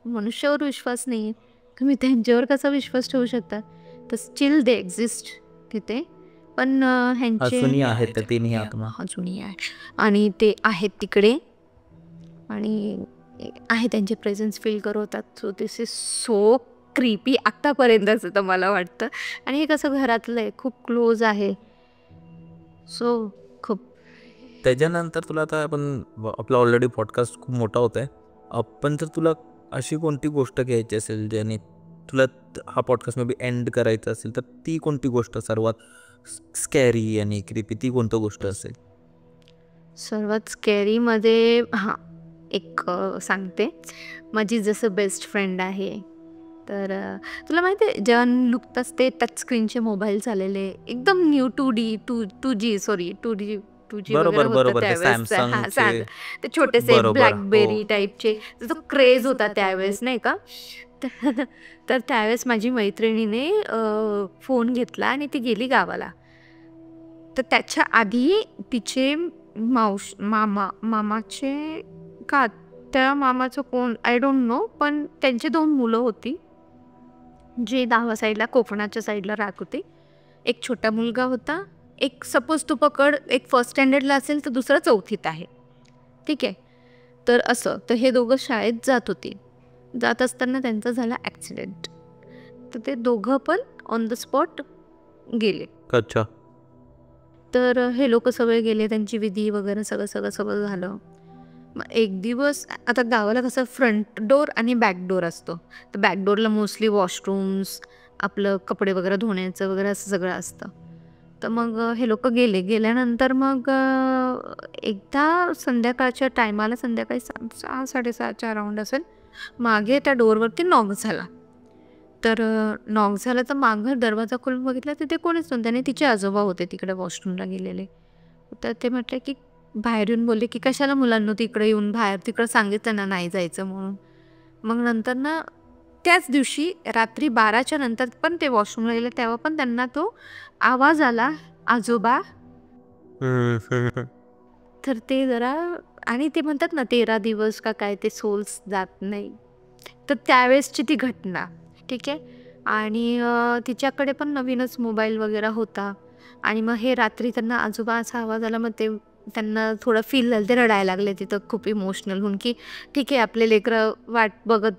मनुष्यावर विश्वास नाही आहे, तुम्ही त्यांच्यावर कसा विश्वास ठेवू शकता? तर स्टील दे एक्झिस्ट तिथे. पण ह्यांचे अजूनही आहेत त्या तिन्ही आत्मा. अजूनही आहे आणि ते आहेत तिकडे आणि आहे त्यांचे प्रेझेन्स फील करवतात. So this is so creepy आत्तापर्यंतच तर मला वाटतं. आणि हे कसं घरातलं आहे, खूप क्लोज आहे. सो खूप त्याच्यानंतर तुला आता आपला ऑलरेडी पॉडकास्ट खूप मोठा होत आहे. पण जर तुला अशी कोणती गोष्ट घ्यायची असेल ज्याने तुला हा पॉडकास्ट मे बी एंड करायचा असेल तर ती कोणती गोष्ट सर्वात स्कॅरी आणि क्रिपी ती कोणती गोष्ट असेल? सर्वात स्कॅरीमध्ये एक सांगते. माझी जसं बेस्ट फ्रेंड आहे तर तुला माहिती आहे जेव्हा नुकताच ते टच स्क्रीनचे मोबाईल झालेले एकदम न्यू 2G बरोबर वगैरे होतं बरोबर ते त्यावेळेस. सॅमसंगचे. ते छोटेसे बरोबर, ब्लॅकबेरी हो. टाईपचे जो क्रेज होता त्यावेळेस नाही का. तर त्यावेळेस माझी मैत्रिणीने फोन घेतला आणि ती गेली गावाला. तर त्याच्या आधी तिचे मामाचे का त्या मामाचं कोण आय डोंट नो, पण त्यांची 2 मुलं होती जे दावा साईडला कोकणाच्या साईडला राहत होते. एक छोटा मुलगा होता, एक सपोज तू पकड एक फर्स्ट स्टँडर्डला असेल तर दुसरा 4थीत आहे. ठीक आहे. तर असं तर हे दोघं शाळेत जात होते. जात असताना त्यांचा झाला ॲक्सिडेंट. तर ते दोघं पण ऑन द स्पॉट गेले. अच्छा. तर हे लोक सगळे गेले, त्यांची विधी वगैरे सगळं झालं. मग एक दिवस आता गावाला कसं फ्रंट डोर आणि बॅक डोर असतो. तर बॅक डोरला मोस्टली वॉशरूम्स, आपलं कपडे वगैरे धुण्याचं वगैरे असं सगळं असतं. तर मग हे लोक गेल्यानंतर मग एकदा संध्याकाळच्या टायमाला संध्याकाळी 6-6:30च्या अराउंड असेल, मागे त्या डोरवरती नॉक झाला. तर नॉक झालं तर मागं दरवाजा खोलून बघितला तिथे कोणीच नव्हतं. त्याने तिचे आजोबा होते तिकडे वॉशरूमला गेलेले. तर ते म्हटले की बाहेर येऊन बोलले की कशाला मुलांना तिकडे येऊन बाहेर तिकडं सांगितलं ना नाही जायचं म्हणून. मग नंतर ना त्याच दिवशी रात्री 12च्या नंतर पण ते वॉशरूमला गेले तेव्हा पण त्यांना तो आवाज आला आजोबा. तर ते जरा आणि ते म्हणतात ना 13 दिवस का काय ते सोल्स जात नाही. तर त्यावेळेसची ती घटना. ठीक आहे. आणि तिच्याकडे पण नवीनच मोबाईल वगैरे होता आणि मग हे रात्री त्यांना आजोबा असा आवाज आला. मग ते त्यांना थोडं फील झालं, ते रडायला लागले तिथं खूप इमोशनल होऊन की ठीक आहे आपले लेकरं वाट बघत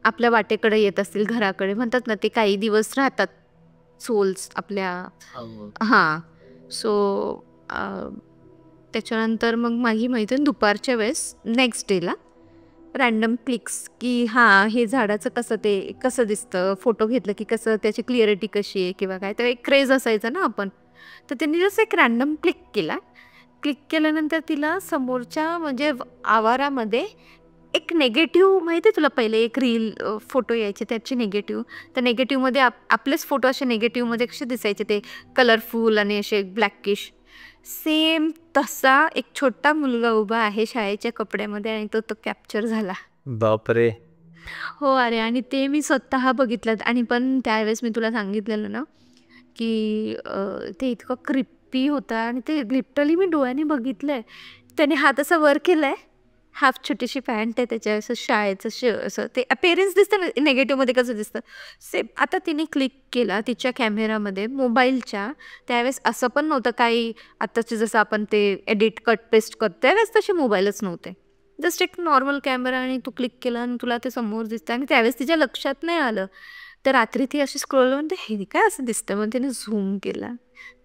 आपल्या वाटेकडे येत असतील घराकडे. म्हणतात ना ते काही दिवस राहतात सोल्स आपल्या. सो त्याच्यानंतर मग माझी मैत्रीण दुपारच्या वेळेस नेक्स्ट डेला रॅन्डम क्लिक्स की हे झाडाचं कसं दिसतं, फोटो घेतलं की कसं त्याची क्लिअरिटी कशी आहे किंवा काय, तर एक क्रेज असायचं ना आपण. तर त्यांनी जसं एक रॅन्डम क्लिक केल्यानंतर तिला समोरच्या म्हणजे आवारामध्ये एक नेगेटिव्ह माहिती आहे तुला, पहिले एक रील फोटो यायचे त्याची नेगेटिव्ह. त्या नेगेटिव्हमध्ये आपलेच फोटो असे नेगेटिव्हमध्ये कसे दिसायचे ते कलरफुल आणि असे ब्लॅकिश. सेम तसा एक छोटा मुलगा उभा आहे शाळेच्या कपड्यामध्ये आणि तो कॅप्चर झाला. बापरे. हो अरे. आणि ते मी स्वतः बघितलं. आणि पण त्यावेळेस मी तुला सांगितलेलं ना की ते इतकं क्रिप्पी होतं आणि ते लिटरली मी डोळ्याने बघितलंय. त्याने हात असा वर केलाय, हाफ छोटीशी पॅन्ट आहे त्याच्या, असं शाळेचं असं ते अपेअरन्स दिसतं ना नेगेटिव्हमध्ये कसं दिसतं सेम. आता तिने क्लिक केला तिच्या कॅमेरामध्ये मोबाईलच्या. त्यावेळेस असं पण नव्हतं काही आत्ताचे जसं आपण ते एडिट कट पेस्ट करतो त्यावेळेस तसे मोबाईलच नव्हते. जस्ट एक नॉर्मल कॅमेरा आणि तू क्लिक केला आणि तुला ते समोर दिसतं. आणि त्यावेळेस तिच्या लक्षात नाही आलं. तर रात्री ती अशी स्क्रोल म्हणते, हे काय असं दिसतं, मग तिने झूम केला,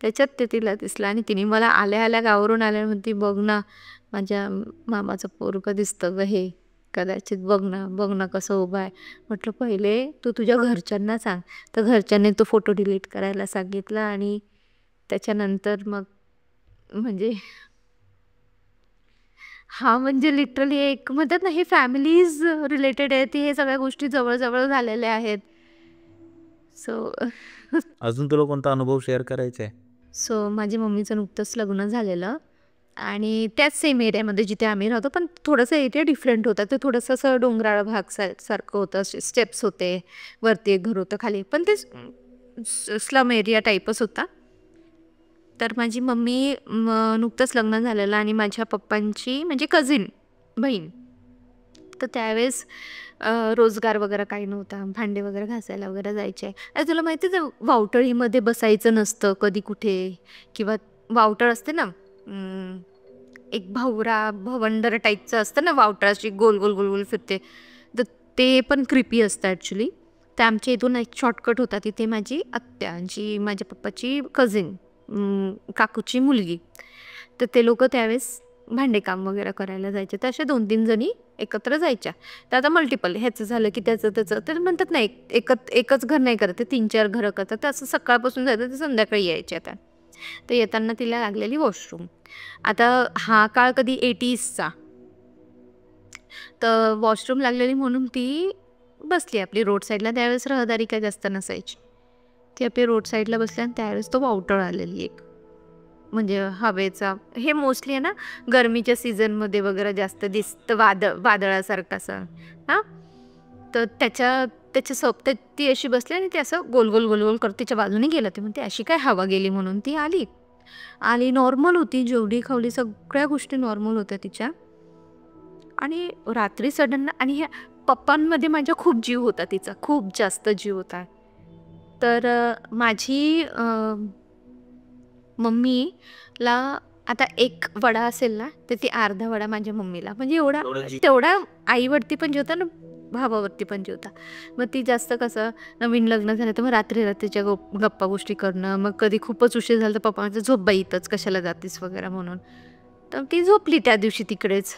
त्याच्यात ते तिला दिसलं आणि तिने मला आल्या आल्या गावावरून आल्या म्हणते, बघ ना माझ्या मामाचं पोरगं दिसतं ग हे, कदाचित बघ ना कसं उभं आहे. म्हटलं पहिले तू तुझ्या घरच्यांना सांग. तर घरच्यांनी तो फोटो डिलीट करायला सांगितला आणि त्याच्यानंतर मग म्हणजे हा म्हणजे लिटरली एक म्हणतात ना, हे फॅमिलीज रिलेटेड आहे, ती हे सगळ्या गोष्टी जवळ झालेल्या आहेत. सो अजून तुला कोणता अनुभव शेअर करायचा आहे? सो माझ्या मम्मीचं नुकतंच लग्न झालेलं आणि त्याच सेम एरियामध्ये जिथे आम्ही राहतो, पण थोडंसं एरिया डिफरंट होता. ते थोडंसं असं डोंगराळ भाग सारखं होतं, असे स्टेप्स होते, वरती एक घर होतं, खाली पण ते स्लम एरिया टाईपच होता. तर माझी मम्मी नुकतंच लग्न झालेलं आणि माझ्या पप्पांची म्हणजे कझिन बहीण. तर त्यावेळेस रोजगार वगैरे काही नव्हता, भांडे वगैरे घासायला वगैरे जायचे. आणि तुला माहितीच आहे वावटळीमध्ये बसायचं नसतं कधी कुठे, किंवा वावटळ असते ना, एक भवंडर टाईपचं असतं ना, वावटळाची गोल गोल गोल गोल फिरते, तर ते पण क्रिपी असतं ॲक्च्युली. तर आमच्या इथून एक शॉर्टकट होता, तिथे माझी आत्या जी माझ्या पप्पाची कझिन, काकूची मुलगी, तर ते लोक त्यावेळेस भांडेकाम वगैरे करायला जायचे. तर अशा 2-3 जणी एकत्र जायच्या. तर आता मल्टिपल ह्याचं झालं की त्याचं तर म्हणतात ना, एकच घर नाही करत, 3-4 घरं करतात. तर असं सकाळपासून जायचं, ते संध्याकाळी यायचे. आता तर येताना तिला लागलेली वॉशरूम. आता हा काळ कधी 80sचा, तर वॉशरूम लागलेली म्हणून ती बसली आपली रोड साईडला. त्यावेळेस रहदारी काय जास्त नसायची. ती आपली रोड साईडला बसली आणि त्यावेळेस तो वावटळ आलेली एक, म्हणजे हवेचा, हे मोस्टली आहे ना गरमीच्या सीझनमध्ये वगैरे जास्त दिसतं, वादळासारखं असं. हां, तर ती अशी बसली आणि ते असं गोल गोल गोल गोल करत तिच्या बाजूने गेलं. ते म्हणते अशी काय हवा गेली, म्हणून ती आली नॉर्मल होती, जेवढी खावली सगळ्या गोष्टी नॉर्मल होत्या तिच्या. आणि रात्री सडन, आणि ह्या पप्पांमध्ये माझ्या खूप जीव होता, तिचा खूप जास्त जीव होता. तर माझी मम्मीला आता एक वडा असेल ना, तर ती अर्धा वडा माझ्या मम्मीला, म्हणजे तेवढा आईवरती पण जेवता ना, भावावरती पण जेवता. मग ती जास्त कसं, नवीन लग्न झालं तर मग रात्रीच्या गप्पा गोष्टी करणं, मग कधी खूपच उशीर झाला तर पप्पा माझं झोप बाई इथंच, कशाला जातीस वगैरे म्हणून. तर ती झोपली त्या दिवशी तिकडेच.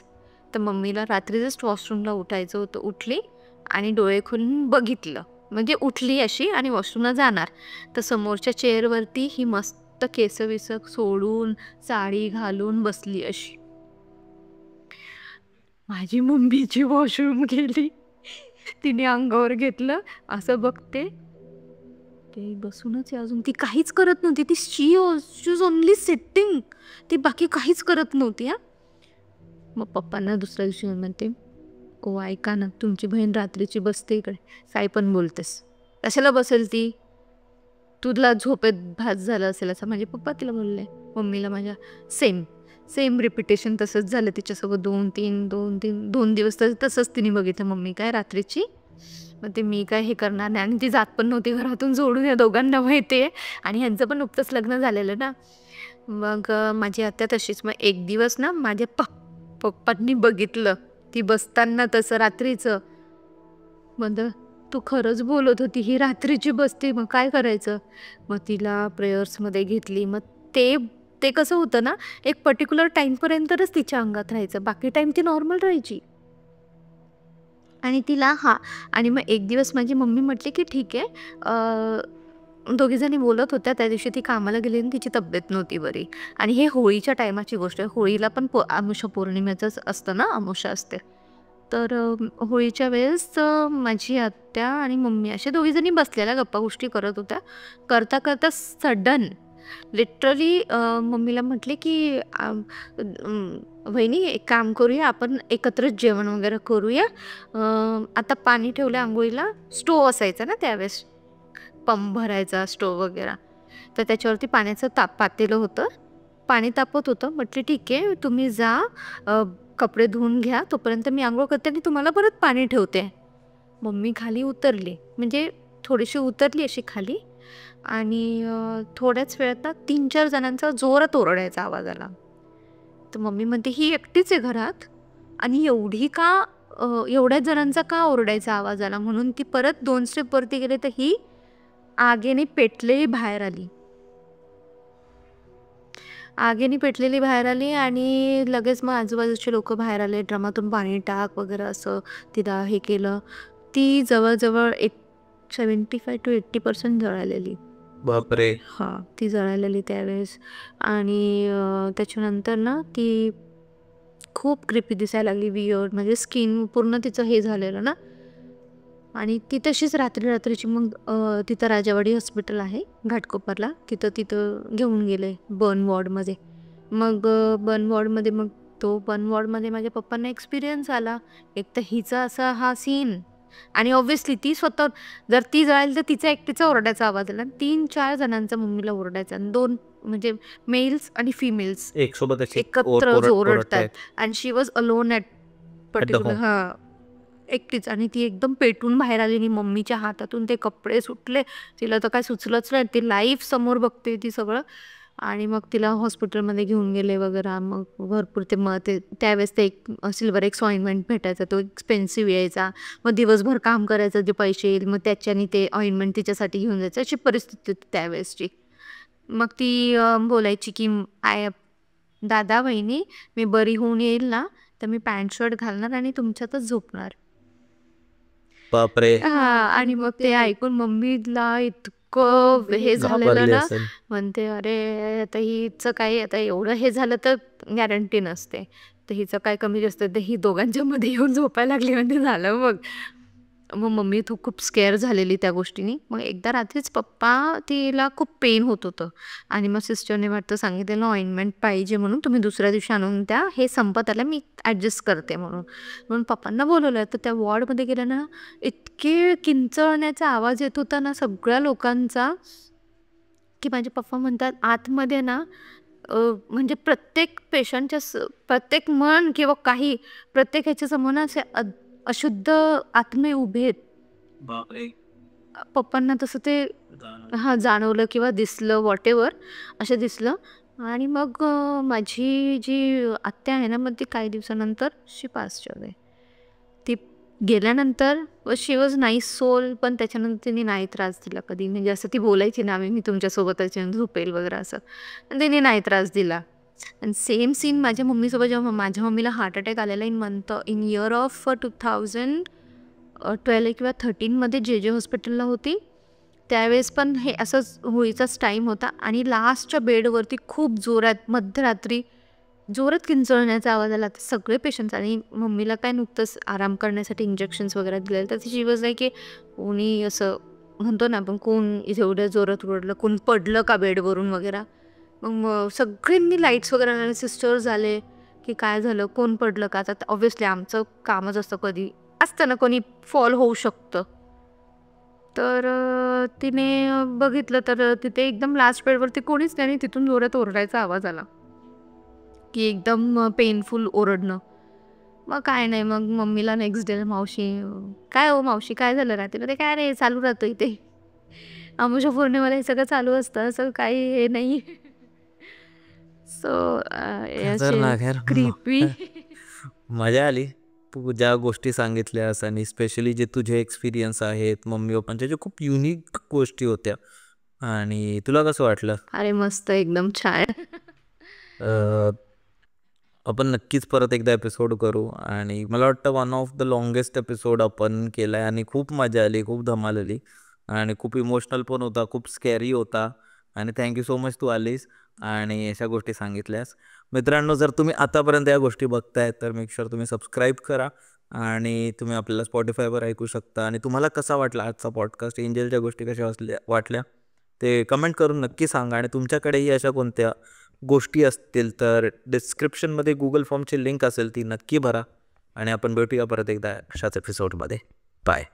तर मम्मीला रात्री जस्ट वॉशरूमला उठायचं होतं, उठली आणि डोळे खोलून बघितलं, म्हणजे उठली अशी आणि वॉशरूमला जाणार, तर समोरच्या चेअरवरती ही मस्त केसविसक सोडून साडी घालून बसली अशी. माझी मम्मीची वॉशरूम गेली, तिने अंगावर घेतलं, असं बघते ते बसूनच आहे अजून, ती काहीच करत नव्हती. ती शी वॉज ओनली सिटिंग, ती बाकी काहीच करत नव्हती. मग पप्पांना दुसऱ्या दिवशी म्हणते, ओ ऐका ना, तुमची बहीण रात्रीची बसते इकडे, काय पण बोलतेस, कशाला बसेल ती, तुला झोपेत भास झालं असेल असं माझे पप्पा तिला बोलले. मम्मीला माझ्या सेम रिपिटेशन तसंच झालं तिच्यासोबत. 2 दिवस तसंच तिने बघितलं मम्मी काय रात्रीची. मग ते मी काय हे करणार नाही, आणि ती जात पण नव्हती घरातून सोडून, या दोघांना माहिती आहे, आणि ह्यांचं पण नुकतंच लग्न झालेलं ना. मग माझी आत्या तशीच. मग एक दिवस ना माझ्या पप्पांनी बघितलं ती बसताना तसं रात्रीचं. मग तू खरंच बोलत होती, ही रात्रीची बसते, मग काय करायचं. मग तिला प्रेयर्समध्ये घेतली. मग ते कसं होतं ना, एक पर्टिक्युलर टाईमपर्यंतच तिच्या अंगात राहायचं, बाकी टाईम ती नॉर्मल राहायची. आणि तिला आणि मग एक दिवस माझी मम्मी म्हटली की ठीक आहे, दोघीजणी बोलत होत्या. त्या दिवशी ती कामाला गेली आणि तिची तब्येत नव्हती बरी, आणि हे होळीच्या टायमाची गोष्ट आहे. होळीला पण अमावस्या पौर्णिमेचंच असतं ना, अमावस्या असते. तर होळीच्या वेळेस माझी आत्या आणि मम्मी अशा दोघीजणी बसलेल्या गप्पा गोष्टी करत होत्या. करता करता सडन लिटरली मम्मीला म्हटले की वहिनी एक काम करूया, आपण एकत्रच जेवण वगैरे करूया. आता पाणी ठेवलं आंघोळीला, स्टोव असायचा ना त्यावेळेस, पंप भरायचा स्टोव वगैरे, तर त्याच्यावरती पाण्याचं पातेलं होतं, पाणी तापत होतं. म्हटले ठीक आहे, तुम्ही जा कपडे धुवून घ्या, तोपर्यंत मी आंघोळ करते आणि तुम्हाला परत पाणी ठेवते. मम्मी खाली उतरली, म्हणजे थोडीशी उतरली अशी खाली, आणि थोड्याच वेळात ना 3-4 जणांचा जोरात ओरडायचा आवाज आला. तर मम्मी म्हणते ही एकटीच आहे घरात, आणि एवढी का एवढ्याच जणांचा का ओरडायचा आवाज आला म्हणून ती परत 2 स्टेप वरती गेले तर ही आगीने पेटलेली बाहेर आली. आगीने पेटलेली बाहेर आली आणि लगेच मग आजूबाजूचे लोक बाहेर आले, ड्रमातून पाणी टाक वगैरे असं तिला हे केलं. ती जवळजवळ 75 to 80% जळालेली. बापरे. हां, ती जळालेली त्यावेळेस. आणि त्याच्यानंतर ना ती खूप क्रिपी दिसायला लागली, वियर्ड, म्हणजे स्किन पूर्ण तिचं हे झालेलं ना. आणि ती तशीच रात्रीची मग तिथं राजावाडी हॉस्पिटल आहे घाटकोपरला, तिथं घेऊन गेले बर्न वॉर्डमध्ये. मग बर्न वॉर्डमध्ये मग बर्न वॉर्डमध्ये माझ्या पप्पांना एक्सपिरियन्स आला. एक तर हिचा असा हा सीन, आणि ऑब्व्हियसली ती स्वतः जर ती जळाली तर तिचा एकटीचा ओरडायचा आवाज आला. 3-4 जणांचा मम्मीला ओरडायचा, आणि 2 म्हणजे मेल्स आणि फिमेल्स एक सोबत अशी एकत्र ओरडतायत. ओरडतात. And she was alone at particular, home. हां, एकटीच. आणि ती एकदम पेटून बाहेर आली आणि मम्मीच्या हातातून ते कपडे सुटले. तिला तर काय सुचलंच नाही, ती लाईव्ह समोर बघते ती सगळं. आणि मग तिला हॉस्पिटलमध्ये घेऊन गेले वगैरे. मग भरपूर ते त्यावेळेस ते एक सिल्वर एक्स ऑइंटमेंट भेटायचा, तो एक्सपेन्सिव्ह यायचा. मग दिवसभर काम करायचं, जे पैसे येईल मग त्याच्याने ते ऑइंटमेंट तिच्यासाठी घेऊन जायचं, अशी परिस्थिती होती त्यावेळेसची. मग ती बोलायची की दादा वहिनी, मी बरी होऊन येईल ना तर मी पॅन्ट शर्ट घालणार आणि तुमच्यातच झोपणार. बापरे. हां, आणि मग ते ऐकून मम्मीला इतकं हे झालेलं घाबरली ना, असेल. म्हणते अरे आता हिचं काही, आता एवढं हे झालं तर गॅरंटी नसते, तर हिचं काय कमी जास्त, तर ही दोघांच्या मध्ये येऊन झोपायला लागली म्हणजे झालं. मग मम्मी खूप स्केअर झालेली त्या गोष्टीनी. मग एकदा रात्रीच पप्पा, तिला खूप पेन होत होतं आणि मग सिस्टरने वाटतं सांगितलेलं ऑइंटमेंट पाहिजे म्हणून, तुम्ही दुसऱ्या दिवशी आणून द्या, हे संपत आलं, मी ॲडजस्ट करते म्हणून पप्पांना बोलवलं. तर त्या वॉर्डमध्ये गेलं ना, इतके किंचळण्याचा आवाज येत होता ना सगळ्या लोकांचा, की माझे पप्पा म्हणतात आतमध्ये ना म्हणजे प्रत्येक पेशंटच्या प्रत्येक मन किंवा काही प्रत्येक ह्याच्यासमोर ना असे अशुद्ध आत्मे उभे आहेत. बापरे. पप्पांना तसं ते हां जाणवलं किंवा दिसलं, व्हॉटेव्हर असं दिसलं. आणि मग माझी जी आत्या आहे ना, मग ती काही दिवसानंतर शी पास्ड अवे. ती गेल्यानंतर शी वॉज नाईस सोल, पण त्याच्यानंतर तिने नाही त्रास दिला कधी. म्हणजे असं ती बोलायची ना, मी तुमच्यासोबत झोपेल वगैरे असं, पण तिने नाही त्रास दिला. आणि सेम सीन माझ्या मम्मीसोबत, जेव्हा माझ्या मम्मीला हार्ट अटॅक आलेला इन इयर ऑफ 2012 किंवा 13मध्ये जे हॉस्पिटलला होती, त्यावेळेस पण हे असंच होळीचाच टाईम होता. आणि लास्टच्या बेडवरती खूप जोरात मध्यरात्री जोरात किंचळण्याचा आवाज आला. तर सगळे पेशंट्स, आणि मम्मीला काय नुकतंच आराम करण्यासाठी इंजेक्शन्स वगैरे दिलेले, तर ती वॉज लाईक की कोणी असं म्हणतो ना आपण, कोण एवढ्या जोरात ओरडलं, कोण पडलं का बेडवरून वगैरे. मग सगळ्यांनी लाईट्स वगैरे आले, सिस्टर्स आले की काय झालं, कोण पडलं का. आता ऑब्व्हियसली आमचं कामच असतं, कधी असतं ना कोणी फॉल होऊ शकतं. तर तिने बघितलं तर तिथे एकदम लास्ट बेडवरती कोणीच नाही, तिथून जोरात ओरडायचा आवाज आला की एकदम पेनफुल ओरडणं. मग काय नाही, मग मम्मीला नेक्स्ट डे मावशी, काय हो मावशी काय झालं रात्रीमध्ये, काय रे चालू राहतं इथे, अमावस्या पौर्णिमेला हे सगळं चालू असतं, असं काही हे नाही. सो खतरनाक यार. क्रीपी. मजा आली तू ज्या गोष्टी सांगितल्यास, आणि स्पेशली जे तुझे एक्सपिरियन्स आहेत मम्मी पप्पांच्या, जे खूप युनिक गोष्टी होत्या. आणि तुला कसं वाटलं? अरे मस्त, एकदम छान. आपण नक्कीच परत एकदा एपिसोड करू. आणि मला वाटतं one of the longest episode आपण केला आहे, आणि खूप मजा आली, खूप धमाल आली, आणि खूप इमोशनल पण होता, खूप स्कॅरी होता. आणि थँक्यू सो मच तू आलीस आणि अशा गोष्टी सांगितल्यास. मित्रांनो, जर तुम्ही आतापर्यंत या गोष्टी बघताय तर मेक शुअर तुम्ही सबस्क्राईब करा, आणि तुम्ही आपल्याला स्पॉटिफायवर ऐकू शकता. आणि तुम्हाला कसा वाटला आजचा पॉडकास्ट, एंजलच्या गोष्टी कशा वाटल्या ते कमेंट करून नक्की सांगा. आणि तुमच्याकडेही अशा कोणत्या गोष्टी असतील तर डिस्क्रिप्शनमध्ये गुगल फॉर्मची लिंक असेल, ती नक्की भरा. आणि आपण भेटूया परत एकदा अशाच एपिसोडमध्ये. बाय.